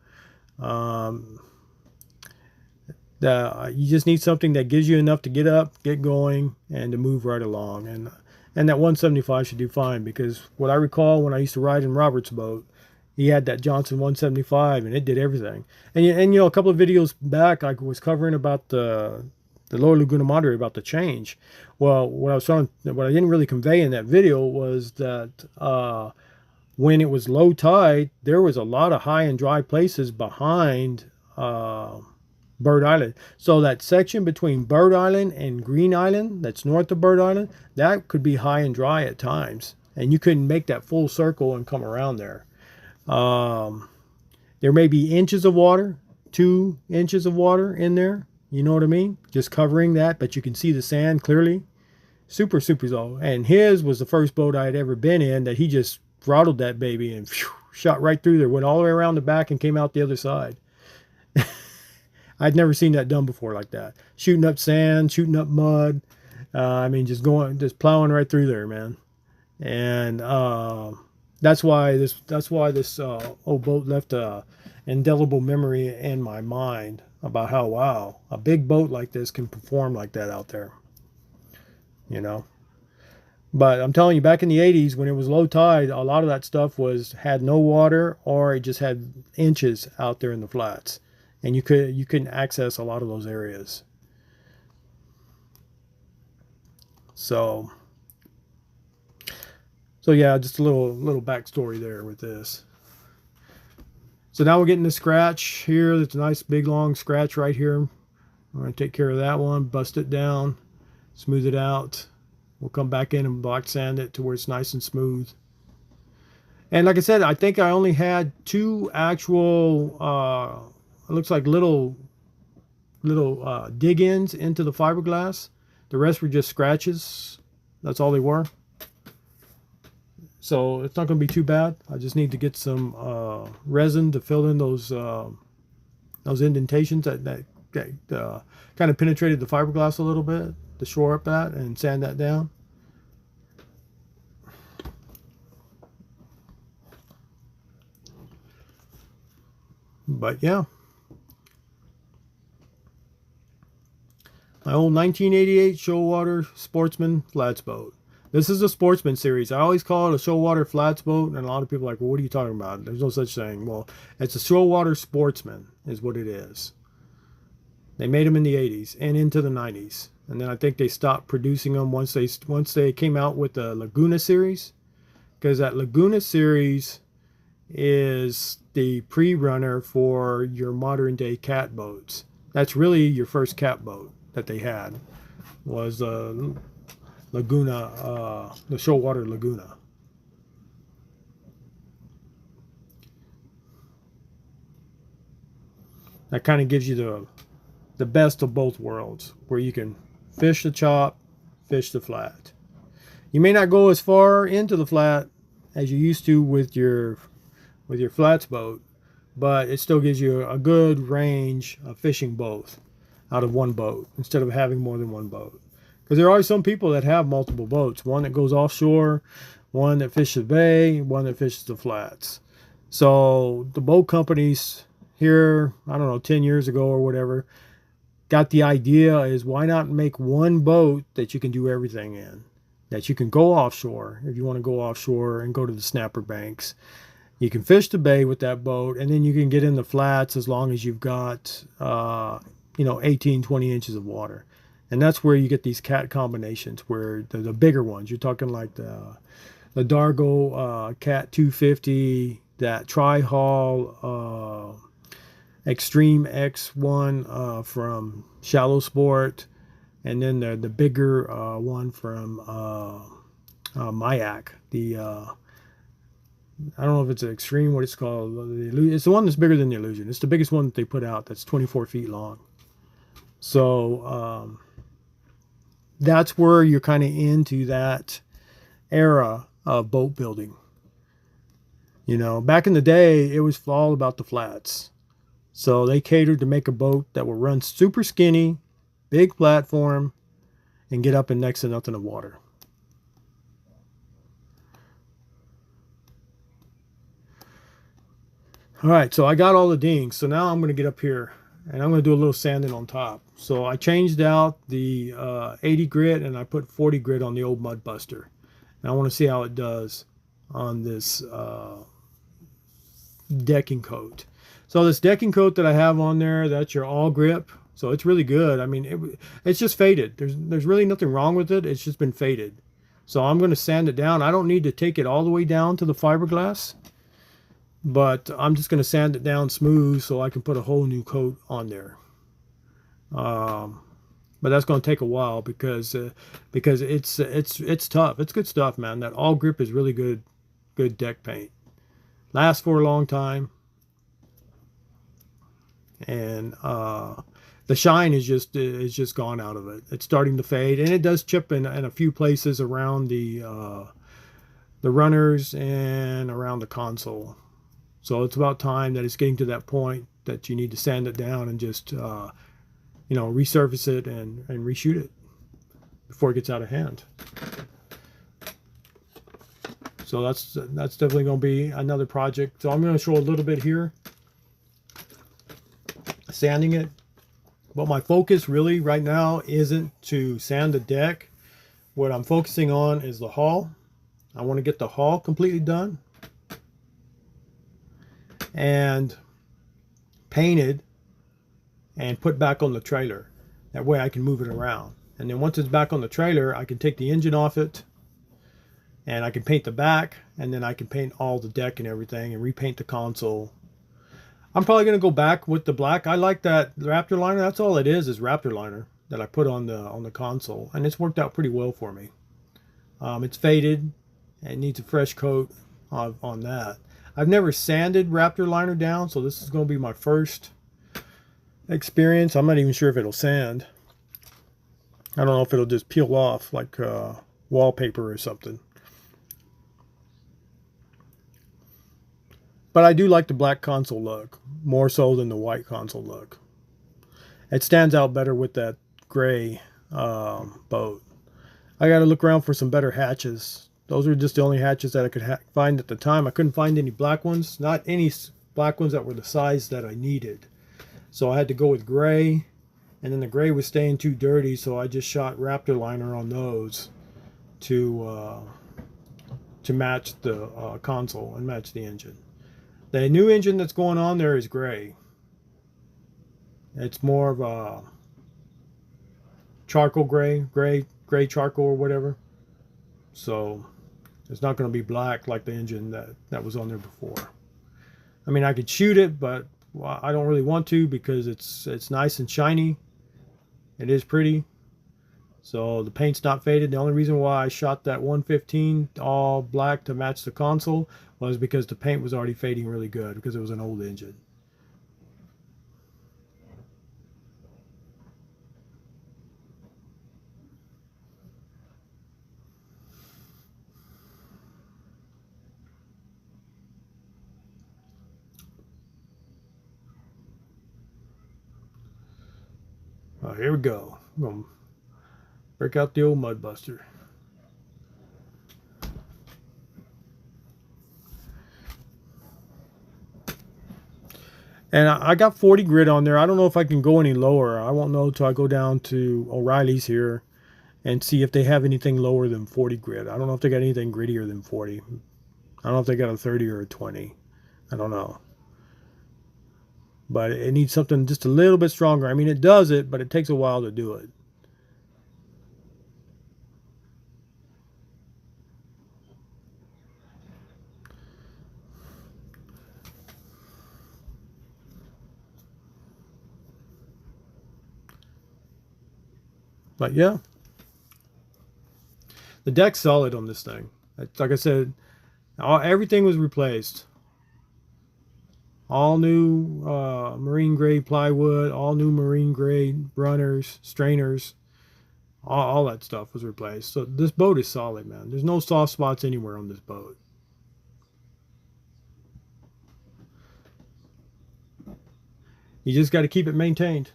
You just need something that gives you enough to get up, get going, and to move right along. And that 175 should do fine, because what I recall when I used to ride in Robert's boat, he had that Johnson 175 and it did everything. And you know, a couple of videos back, I was covering about the Lower Laguna Madre, about the change. Well, what I didn't really convey in that video was that when it was low tide, there was a lot of high and dry places behind Bird Island. So that section between Bird Island and Green Island, that's north of Bird Island, that could be high and dry at times. And you couldn't make that full circle and come around there. There may be inches of water, 2 inches of water in there. You know what I mean? Just covering that, but you can see the sand clearly. Super low. And his was the first boat I had ever been in that he just throttled that baby and shot right through there, went all the way around the back and came out the other side. I'd never seen that done before like that. Shooting up sand, shooting up mud. I mean, just plowing right through there, man. And that's why this old boat left a indelible memory in my mind about how, wow, a big boat like this can perform like that out there. You know. But I'm telling you, back in the 80s when it was low tide, a lot of that stuff had no water, or it just had inches out there in the flats. And you couldn't access a lot of those areas. So yeah, just a little backstory there with this. So now we're getting the scratch here. There's a nice big long scratch right here. I'm going to take care of that one, bust it down, smooth it out. We'll come back in and black sand it to where it's nice and smooth. And like I said, I think I only had 2 actual it looks like little dig-ins into the fiberglass. The rest were just scratches. That's all they were. So it's not going to be too bad. I just need to get some resin to fill in those indentations that kind of penetrated the fiberglass a little bit, to shore up that and sand that down. But yeah. My old 1988 Shoalwater Sportsman flats boat. This is a Sportsman series. I always call it a Shoalwater flats boat, and a lot of people are like, well, what are you talking about? There's no such thing. Well, it's a Shoalwater Sportsman is what it is. They made them in the 80s and into the 90s. And then I think they stopped producing them once they came out with the Laguna series. Because that Laguna series is the pre-runner for your modern day cat boats. That's really your first cat boat that they had. was Laguna, the Shoalwater Laguna. That kind of gives you the best of both worlds, where you can fish the chop, fish the flat. You may not go as far into the flat as you used to with your flats boat, but it still gives you a good range of fishing both out of one boat instead of having more than one boat. Because there are some people that have multiple boats, one that goes offshore, one that fishes the bay, one that fishes the flats. So the boat companies here, I don't know, 10 years ago or whatever, got the idea is, why not make one boat that you can do everything in, that you can go offshore if you want to go offshore and go to the snapper banks. You can fish the bay with that boat, and then you can get in the flats as long as you've got 18, 20 inches of water. And that's where you get these cat combinations, where the bigger ones, you're talking like the Dargo Cat 250, that tri-hull Extreme X1 from Shallow Sport, and then the bigger one from Mayak. I don't know if it's an Extreme, what it's called. It's the one that's bigger than the Illusion. It's the biggest one that they put out, that's 24 feet long. So that's where you're kind of into that era of boat building. You know, back in the day, it was all about the flats. So they catered to make a boat that will run super skinny, big platform, and get up in next to nothing of water. All right, so I got all the dings. So now I'm going to get up here and I'm going to do a little sanding on top. So I changed out the 80 grit and I put 40 grit on the old Mud Buster. And I want to see how it does on this decking coat. So this decking coat that I have on there, that's your all grip. So it's really good. I mean, it's just faded. There's really nothing wrong with it. It's just been faded. So I'm going to sand it down. I don't need to take it all the way down to the fiberglass, but I'm just going to sand it down smooth so I can put a whole new coat on there. But that's going to take a while because it's tough. It's good stuff, man. That all grip is really good deck paint. Lasts for a long time. And the shine is just gone out of it. It's starting to fade, and it does chip in a few places around the runners and around the console. So it's about time that it's getting to that point that you need to sand it down and just resurface it and reshoot it before it gets out of hand. So that's definitely going to be another project. So I'm going to show a little bit here, sanding it, but my focus really right now isn't to sand the deck. What I'm focusing on is the hull. I want to get the hull completely done and painted and put back on the trailer. That way I can move it around, and then once it's back on the trailer, I can take the engine off it and I can paint the back, and then I can paint all the deck and everything and repaint the console. I'm probably going to go back with the black. I like that Raptor liner. That's all it is Raptor liner that I put on the console, and it's worked out pretty well for me. It's faded and needs a fresh coat on that. I've never sanded Raptor liner down, so this is going to be my first experience. I'm not even sure if it'll sand. I don't know if it'll just peel off like wallpaper or something. But I do like the black console look, more so than the white console look. It stands out better with that gray boat. I got to look around for some better hatches. Those are just the only hatches that I could find at the time. I couldn't find any black ones, not any black ones that were the size that I needed. So I had to go with gray, and then the gray was staying too dirty, so I just shot Raptor liner on those to match the console and match the engine. The new engine that's going on there is gray. It's more of a charcoal gray charcoal or whatever. So it's not going to be black like the engine that was on there before. I mean, I could shoot it, but I don't really want to because it's nice and shiny. It is pretty. So the paint's not faded. The only reason why I shot that 115 all black to match the console was because the paint was already fading really good because it was an old engine. Here we go. I'm going to break out the old mud buster. And I got 40 grit on there. I don't know if I can go any lower. I won't know until I go down to O'Reilly's here and see if they have anything lower than 40 grit. I don't know if they got anything grittier than 40. I don't know if they got a 30 or a 20. I don't know. But it needs something just a little bit stronger. I mean, it does it, but it takes a while to do it. But yeah, the deck's solid on this thing. Like I said, everything was replaced. All new marine grade plywood, all new marine grade runners, strainers, all that stuff was replaced. So this boat is solid, man. There's no soft spots anywhere on this boat. You just got to keep it maintained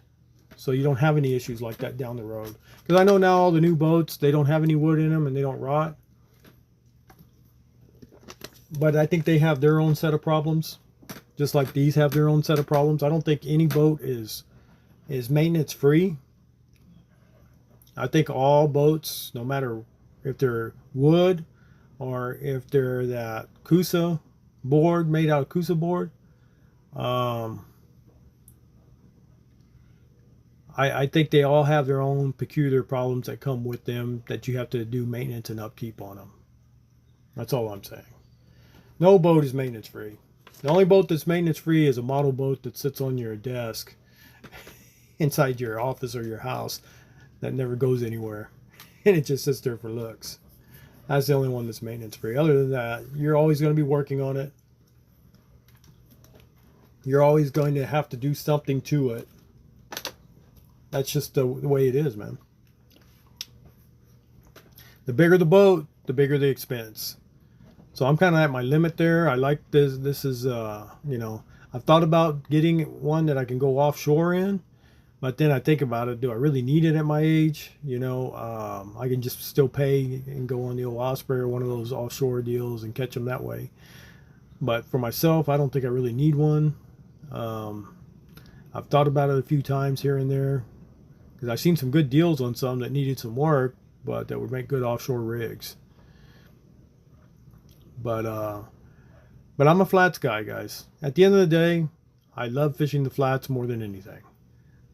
so you don't have any issues like that down the road. Because I know now all the new boats, they don't have any wood in them and they don't rot. But I think they have their own set of problems. Just like these have their own set of problems. I don't think any boat is maintenance free. I think all boats, no matter if they're wood or if they're that Kusa board, made out of Kusa board, I think they all have their own peculiar problems that come with them that you have to do maintenance and upkeep on them. That's all I'm saying. No boat is maintenance free. The only boat that's maintenance free is a model boat that sits on your desk inside your office or your house that never goes anywhere. And it just sits there for looks. That's the only one that's maintenance free. Other than that, you're always going to be working on it. You're always going to have to do something to it. That's just the way it is, man. The bigger the boat, the bigger the expense. So I'm kind of at my limit there. I like this. This is, you know, I've thought about getting one that I can go offshore in. But then I think about it. Do I really need it at my age? You know, I can just still pay and go on the old Osprey or one of those offshore deals and catch them that way. But for myself, I don't think I really need one. I've thought about it a few times here and there. Because I've seen some good deals on some that needed some work, but that would make good offshore rigs. But I'm a flats guy, guys. At the end of the day, I love fishing the flats more than anything,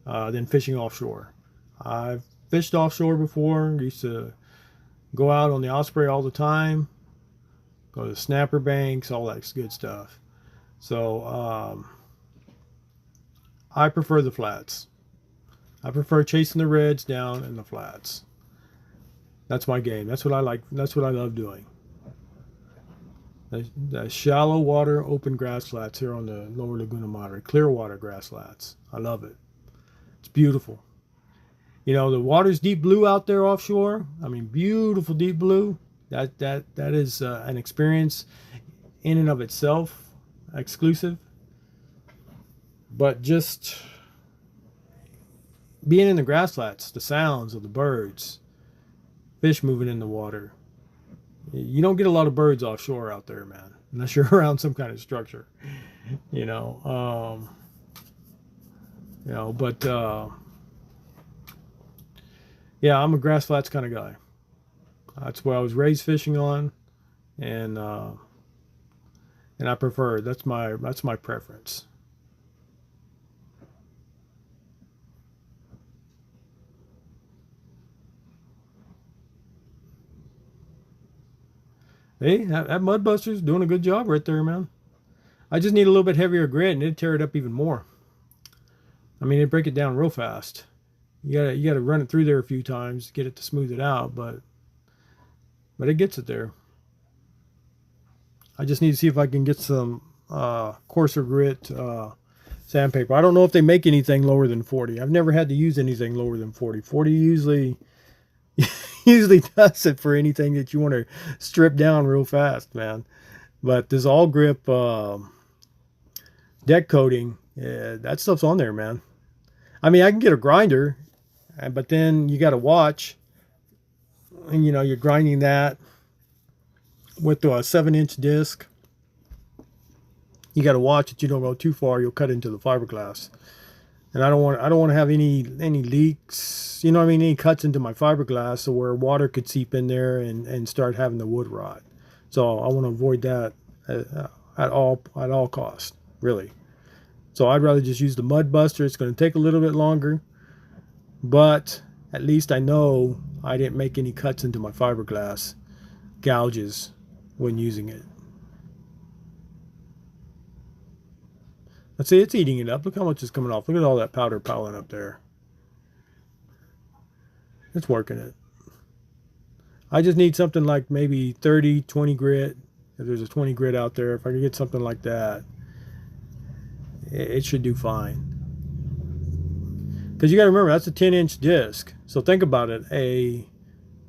than fishing offshore. I've fished offshore before. Used to go out on the Osprey all the time, go to the snapper banks, all that good stuff. So I prefer the flats. I prefer chasing the reds down in the flats. That's my game. That's what I like. That's what I love doing. The shallow water open grass flats here on the Lower Laguna Madre. Clear water grass flats. I love it. It's beautiful. You know, the water's deep blue out there offshore. I mean, beautiful deep blue. That is an experience in and of itself, exclusive. But just being in the grass flats, the sounds of the birds, fish moving in the water. You don't get a lot of birds offshore out there, man, unless you're around some kind of structure, you know. But yeah, I'm a grass flats kind of guy. That's what I was raised fishing on, and I prefer. That's my preference. Hey, that mud buster's doing a good job right there, man. I just need a little bit heavier grit and it'd tear it up even more. I mean, it'd break it down real fast. You gotta run it through there a few times to get it to smooth it out, but it gets it there. I just need to see if I can get some coarser grit sandpaper. I don't know if they make anything lower than 40. I've never had to use anything lower than 40. 40 usually does it for anything that you want to strip down real fast, man. But this all grip deck coating, that stuff's on there, man. I mean, I can get a grinder, but then you got to watch, and you're grinding that with a 7-inch disc. You got to watch that you don't go too far. You'll cut into the fiberglass, and I don't want to have any leaks. You know what I mean? Any cuts into my fiberglass, so where water could seep in there and start having the wood rot. So I want to avoid that at all costs, really. So I'd rather just use the mud buster. It's going to take a little bit longer, but at least I know I didn't make any cuts into my fiberglass gouges when using it. Let's see, it's eating it up. Look how much is coming off. Look at all that powder piling up there. It's working it. I just need something like maybe 30, 20 grit. If there's a 20 grit out there, if I could get something like that, it should do fine. Because you got to remember, that's a 10-inch disc. So think about it. A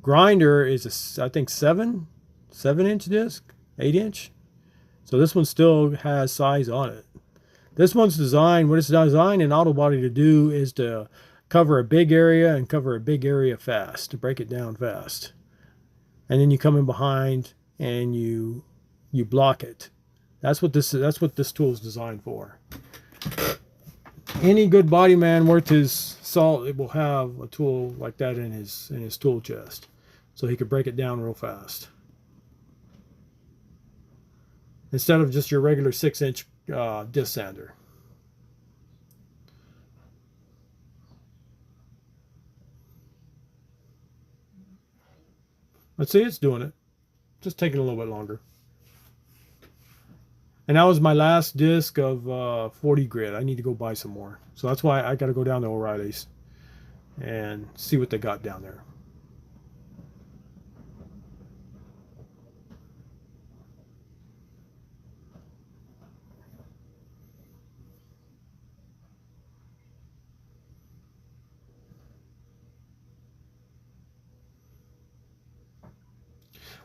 grinder is, I think, 7-inch disc, 8-inch. So this one still has size on it. This one's designed, what it's designed in auto body to do is to cover a big area and cover a big area fast, to break it down fast. And then you come in behind and you block it. That's what this tool is designed for. Any good body man worth his salt, it will have a tool like that in his tool chest, so he could break it down real fast. Instead of just your regular 6-inch disc sander. Let's see, it's doing it. Just taking a little bit longer. And that was my last disc of 40 grit. I need to go buy some more. So that's why I got to go down to O'Reilly's and see what they got down there.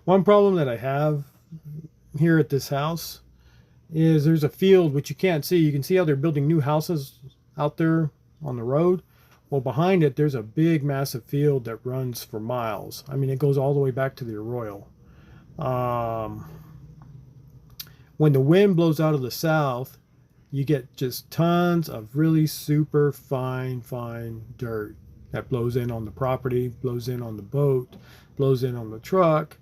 One problem that I have here at this house is there's a field which you can't see. You can see how they're building new houses out there on the road. Well, behind it, there's a big, massive field that runs for miles. I mean, it goes all the way back to the Arroyo. When the wind blows out of the south, you get just tons of really super fine dirt that blows in on the property, blows in on the boat, blows in on the truck,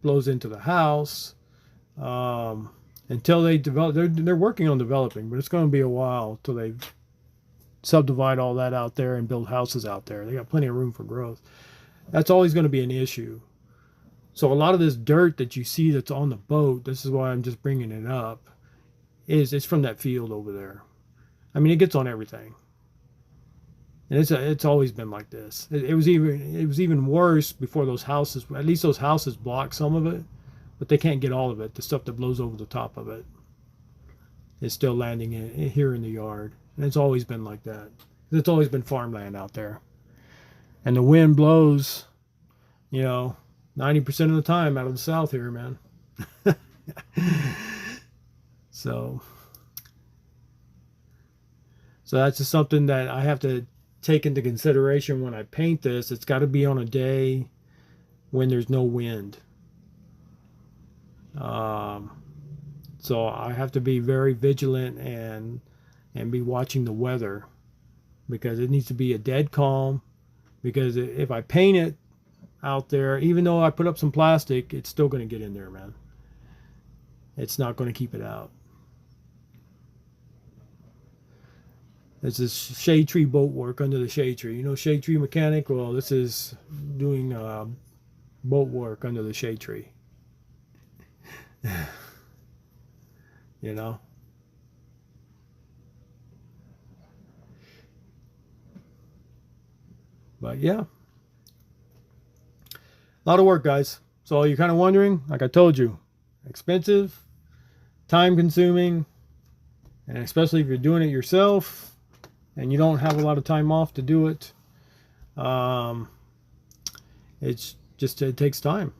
blows into the house. Until they develop, they're working on developing, but it's going to be a while till they subdivide all that out there and build houses out there. They got plenty of room for growth. That's always going to be an issue. So a lot of this dirt that you see that's on the boat, this is why I'm just bringing it up, it's from that field over there. I mean, it gets on everything, and it's always been like this. It was even worse before those houses. At least those houses block some of it, but they can't get all of it. The stuff that blows over the top of it is still landing here in the yard. And it's always been like that. It's always been farmland out there. And the wind blows, 90% of the time out of the south here, man. So that's just something that I have to take into consideration when I paint this. It's got to be on a day when there's no wind. So I have to be very vigilant and be watching the weather, because it needs to be a dead calm, because if I paint it out there, even though I put up some plastic, it's still going to get in there, man. It's not going to keep it out. This is shade tree boat work under the shade tree. Shade tree mechanic? Well, this is doing boat work under the shade tree. You know? But yeah, a lot of work, guys. So you're kind of wondering, like I told you, expensive, time consuming, and especially if you're doing it yourself and you don't have a lot of time off to do it, it's just, it takes time.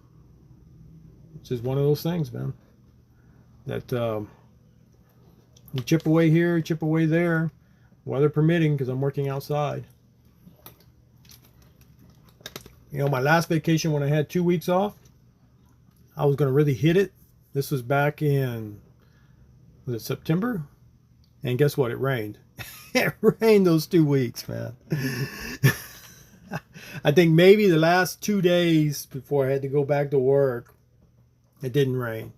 It's just one of those things, man, that you chip away here, chip away there, weather permitting, because I'm working outside. You know, my last vacation when I had 2 weeks off, I was going to really hit it. This was back in, was it September? And guess what? It rained. It rained those 2 weeks, man. I think maybe the last 2 days before I had to go back to work, it didn't rain.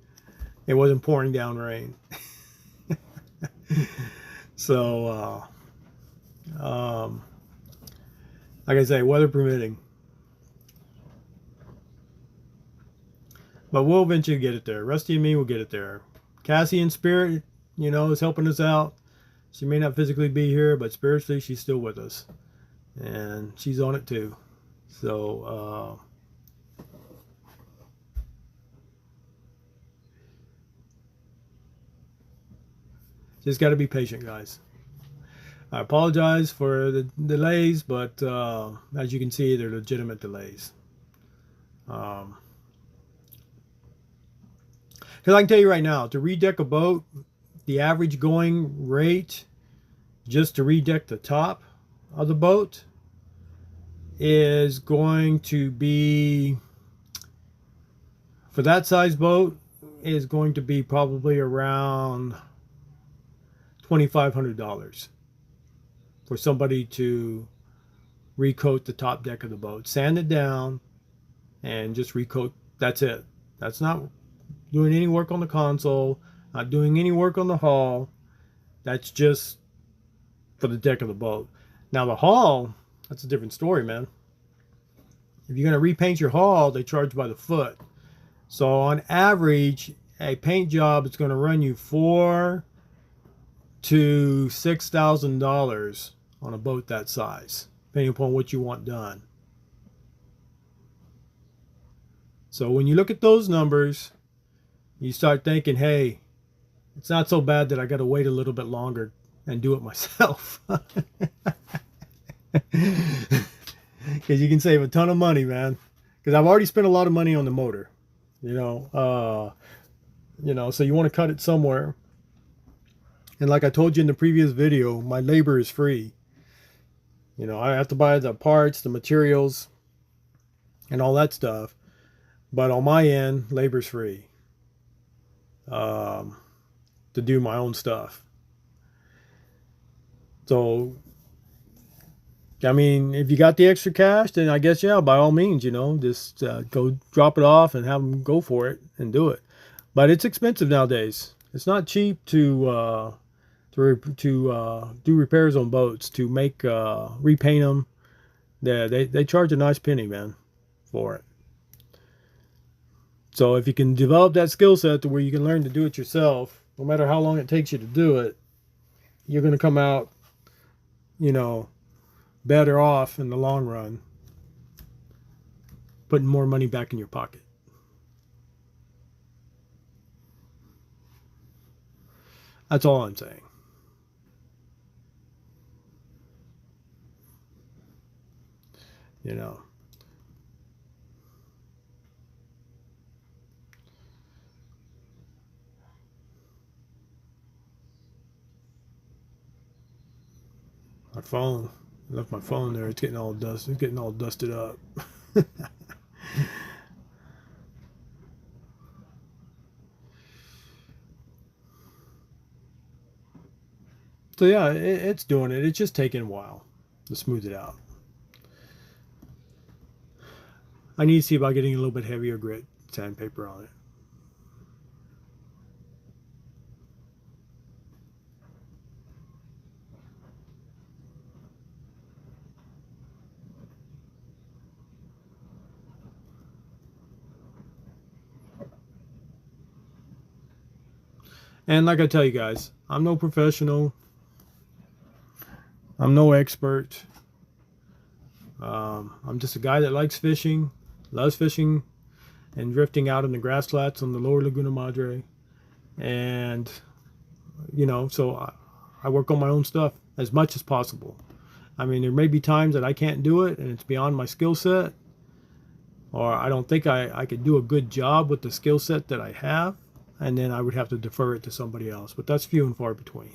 It wasn't pouring down rain. So, like I say, weather permitting. But we'll eventually get it there. Rusty and me will get it there. Cassie in spirit, you know, is helping us out. She may not physically be here, but spiritually she's still with us. And she's on it too. So, just got to be patient, guys. I apologize for the delays, but as you can see, they're legitimate delays. Because I can tell you right now, to redeck a boat, the average going rate just to redeck the top of the boat is going to be, for that size boat, is going to be probably around $2,500 for somebody to recoat the top deck of the boat, sand it down, and just recoat. That's it. That's not doing any work on the console, not doing any work on the hull. That's just for the deck of the boat. Now the hull, that's a different story, man. If you're going to repaint your hull, they charge by the foot. So on average, a paint job is going to run you $4,000 to $6,000 on a boat that size, depending upon what you want done. So when you look at those numbers, you start thinking, hey, it's not so bad that I got to wait a little bit longer and do it myself. Because you can save a ton of money, man. Because I've already spent a lot of money on the motor, you know, so you want to cut it somewhere. And like I told you in the previous video, my labor is free. You know, I have to buy the parts, the materials, and all that stuff. But on my end, labor's free to do my own stuff. So, I mean, if you got the extra cash, then I guess, yeah, by all means, you know, just go drop it off and have them go for it and do it. But it's expensive nowadays. It's not cheap to do repairs on boats, to make repaint them. They charge a nice penny, man, for it. So if you can develop that skill set to where you can learn to do it yourself, no matter how long it takes you to do it, you're going to come out, you know, better off in the long run, putting more money back in your pocket. That's all I'm saying. You know. My phone. I left my phone there. It's getting all dusted. It's getting all dusted up. So yeah, it's doing it. It's just taking a while to smooth it out. I need to see about getting a little bit heavier grit sandpaper on it. And like I tell you guys, I'm no professional. I'm no expert. I'm just a guy that likes fishing, loves fishing and drifting out in the grass flats on the lower Laguna Madre. And, you know, so I work on my own stuff as much as possible. I mean, there may be times that I can't do it and it's beyond my skill set, or I don't think I could do a good job with the skill set that I have, and then I would have to defer it to somebody else. But that's few and far between.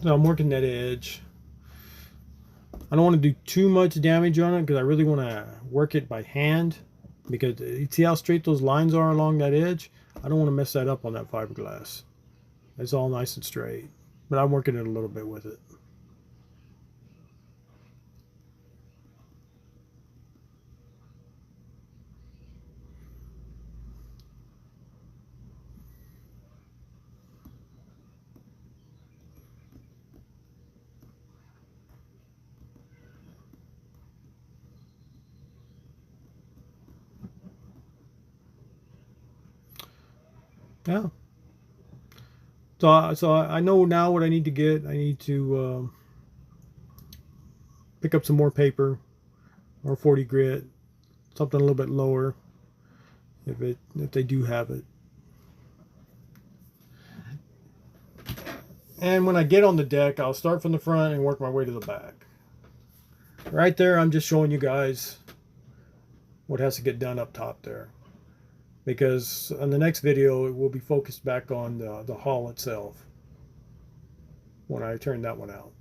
So I'm working that edge. I don't want to do too much damage on it because I really want to work it by hand, because you see how straight those lines are along that edge? I don't want to mess that up on that fiberglass. It's all nice and straight, but I'm working it a little bit with it. Yeah. So I know now what I need to get. I need to pick up some more paper or 40 grit, something a little bit lower if they do have it. And when I get on the deck, I'll start from the front and work my way to the back. Right there, I'm just showing you guys what has to get done up top there, because on the next video it will be focused back on the hull itself when I turn that one out.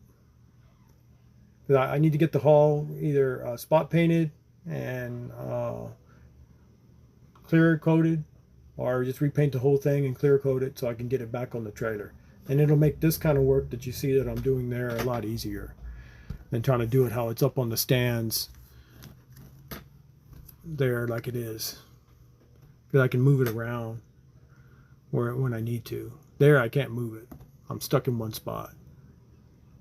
I need to get the hull either spot painted and clear coated, or just repaint the whole thing and clear coat it so I can get it back on the trailer. And it'll make this kind of work that you see that I'm doing there a lot easier than trying to do it how it's up on the stands there like it is, because I can move it around when I need to. There I can't move it. I'm stuck in one spot.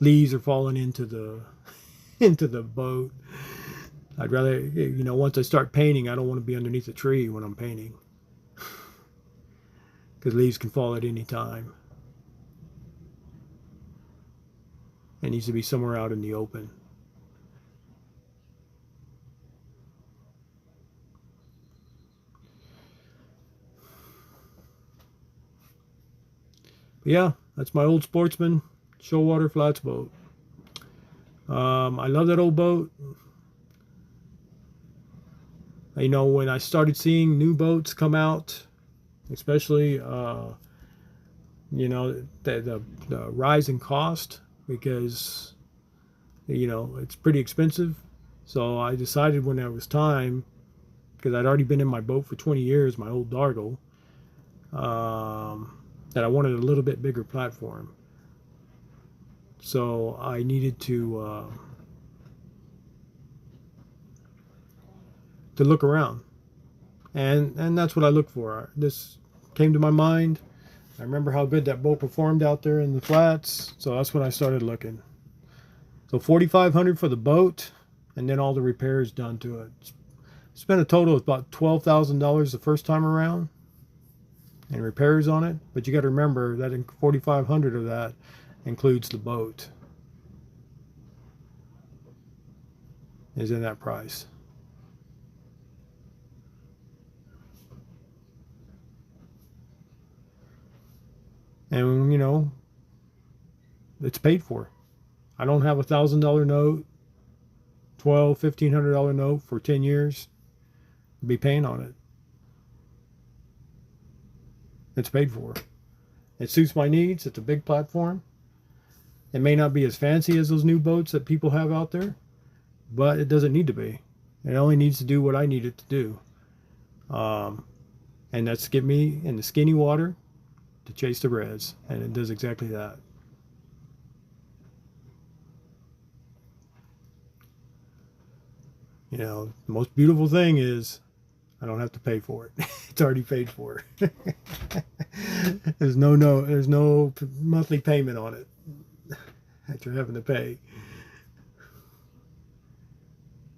Leaves are falling into the into the boat. I'd rather, you know, once I start painting, I don't want to be underneath a tree when I'm painting, because leaves can fall at any time. It needs to be somewhere out in the open. But yeah, that's my old Sportsman Shoalwater Flats boat. I love that old boat. You know, when I started seeing new boats come out, especially you know, the rise in cost, because, you know, it's pretty expensive. So I decided when it was time, because I'd already been in my boat for 20 years, my old Dargle, that I wanted a little bit bigger platform. So I needed to look around, and that's what I look for. This came to my mind. I remember how good that boat performed out there in the flats, so that's when I started looking. So $4,500 for the boat, and then all the repairs done to it. Spent a total of about $12,000 the first time around, and repairs on it. But you got to remember that in $4,500 of that includes the boat, is in that price. And, you know, it's paid for. I don't have $1,000 note, $1,500 note for 10 years to be paying on it. It's paid for. It suits my needs. It's a big platform. It may not be as fancy as those new boats that people have out there, but it doesn't need to be. It only needs to do what I need it to do. And that's get me in the skinny water to chase the reds, and it does exactly that. You know, the most beautiful thing is I don't have to pay for it. It's already paid for. There's no monthly payment on it that you're having to pay.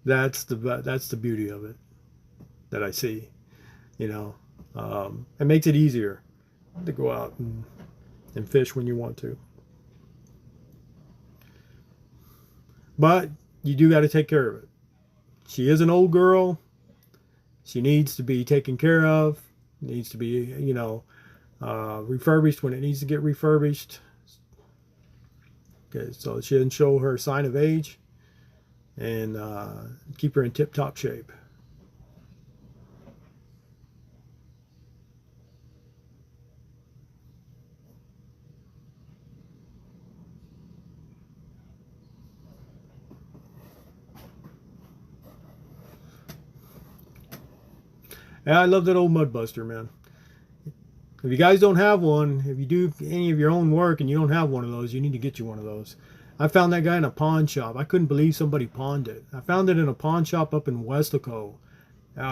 That's the beauty of it that I see. You know, it makes it easier to go out and fish when you want to. But you do got to take care of it. She is an old girl. She needs to be taken care of. Needs to be, you know, refurbished when it needs to get refurbished. Okay, so she doesn't show her sign of age, and keep her in tip-top shape. Yeah, I love that old Mudbuster, man. If you guys don't have one, if you do any of your own work and you don't have one of those, you need to get you one of those. I found that guy in a pawn shop. I couldn't believe somebody pawned it. I found it in a pawn shop up in Westaco,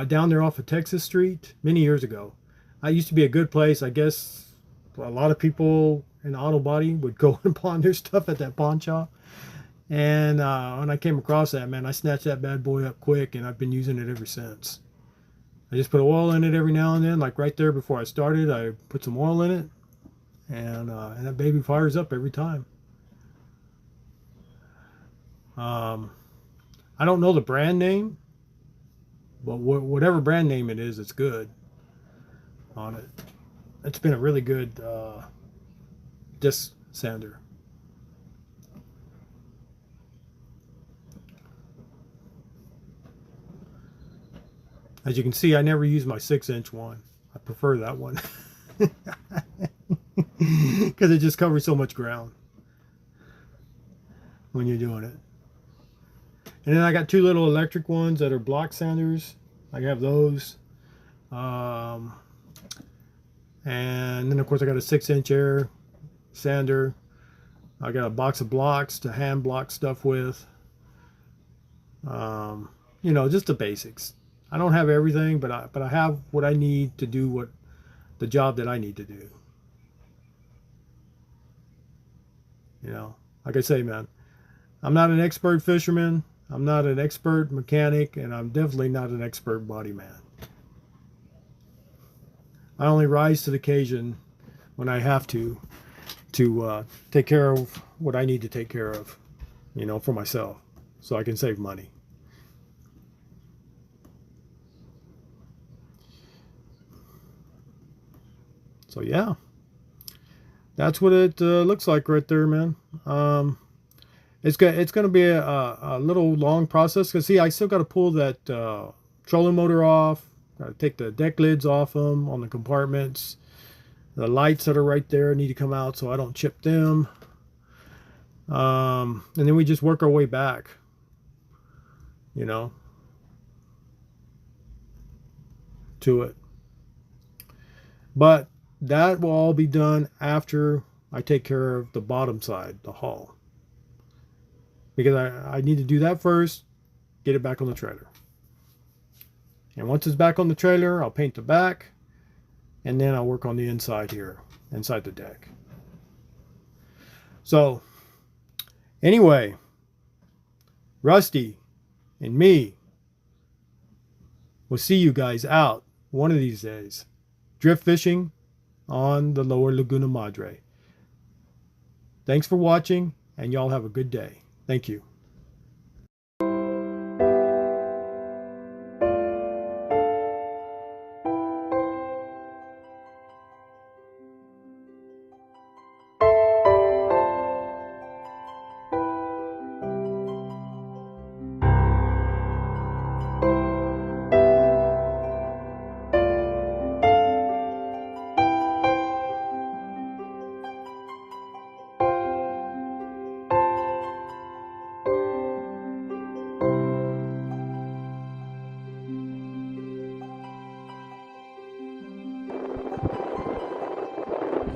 down there off of Texas Street, many years ago. I used to be a good place. I guess a lot of people in auto body would go and pawn their stuff at that pawn shop. And when I came across that, man, I snatched that bad boy up quick, and I've been using it ever since. I just put oil in it every now and then, like right there before I started. I put some oil in it, and that baby fires up every time. I don't know the brand name, but whatever brand name it is, it's good on it. It's been a really good disc sander. As you can see, I never use my 6-inch one. I prefer that one because it just covers so much ground when you're doing it. And then I got two little electric ones that are block sanders. I have those. And then of course I got a 6-inch air sander. I got a box of blocks to hand block stuff with. You know, just the basics. I don't have everything, but I have what I need to do the job that I need to do. You know, like I say, man, I'm not an expert fisherman. I'm not an expert mechanic, and I'm definitely not an expert body man. I only rise to the occasion when I have to take care of what I need to take care of, you know, for myself, so I can save money. So yeah, that's what it looks like right there, man. It's going to be a little long process, because see, I still got to pull that trolling motor off. Got to take the deck lids off them on the compartments. The lights that are right there need to come out so I don't chip them. And then we just work our way back, you know, to it. But that will all be done after I take care of the bottom side, the hull. Because I need to do that first, get it back on the trailer. And once it's back on the trailer, I'll paint the back, and then I'll work on the inside here, inside the deck. So, anyway, Rusty and me will see you guys out one of these days, drift fishing on the Lower Laguna Madre. Thanks for watching, and y'all have a good day. Thank you.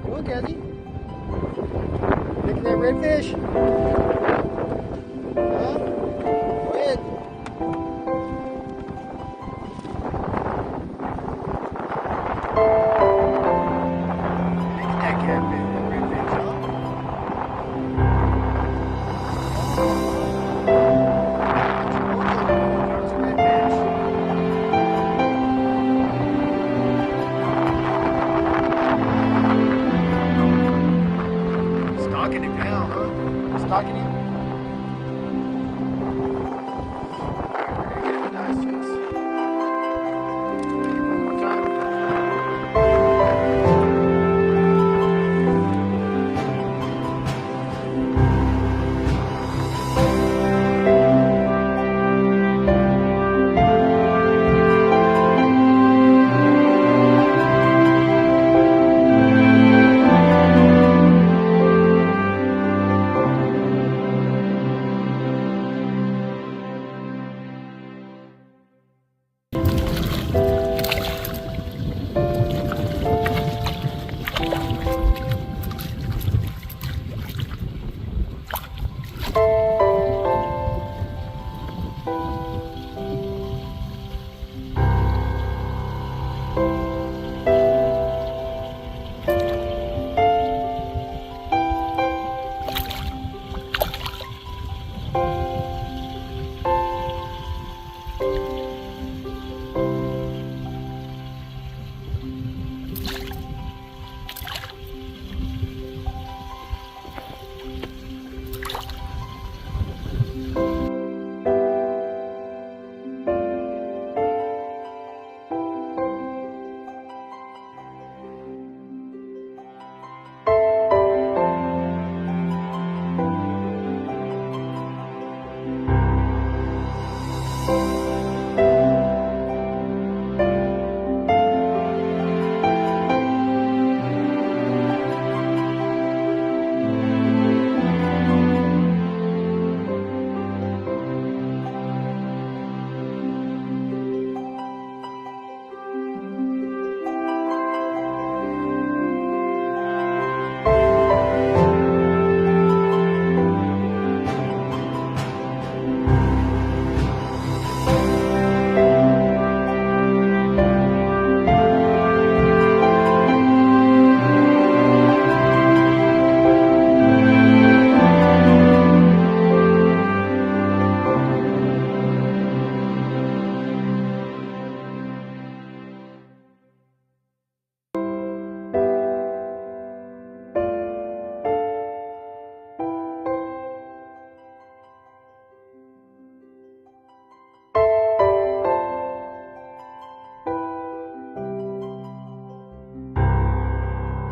Look, Ezzy. Picking that redfish? Huh? Go ahead. catfish, redfish, huh? There's a redfish. Stalking him down, huh? Stalking him?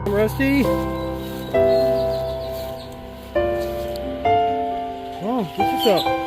Rusty. Oh, get this up.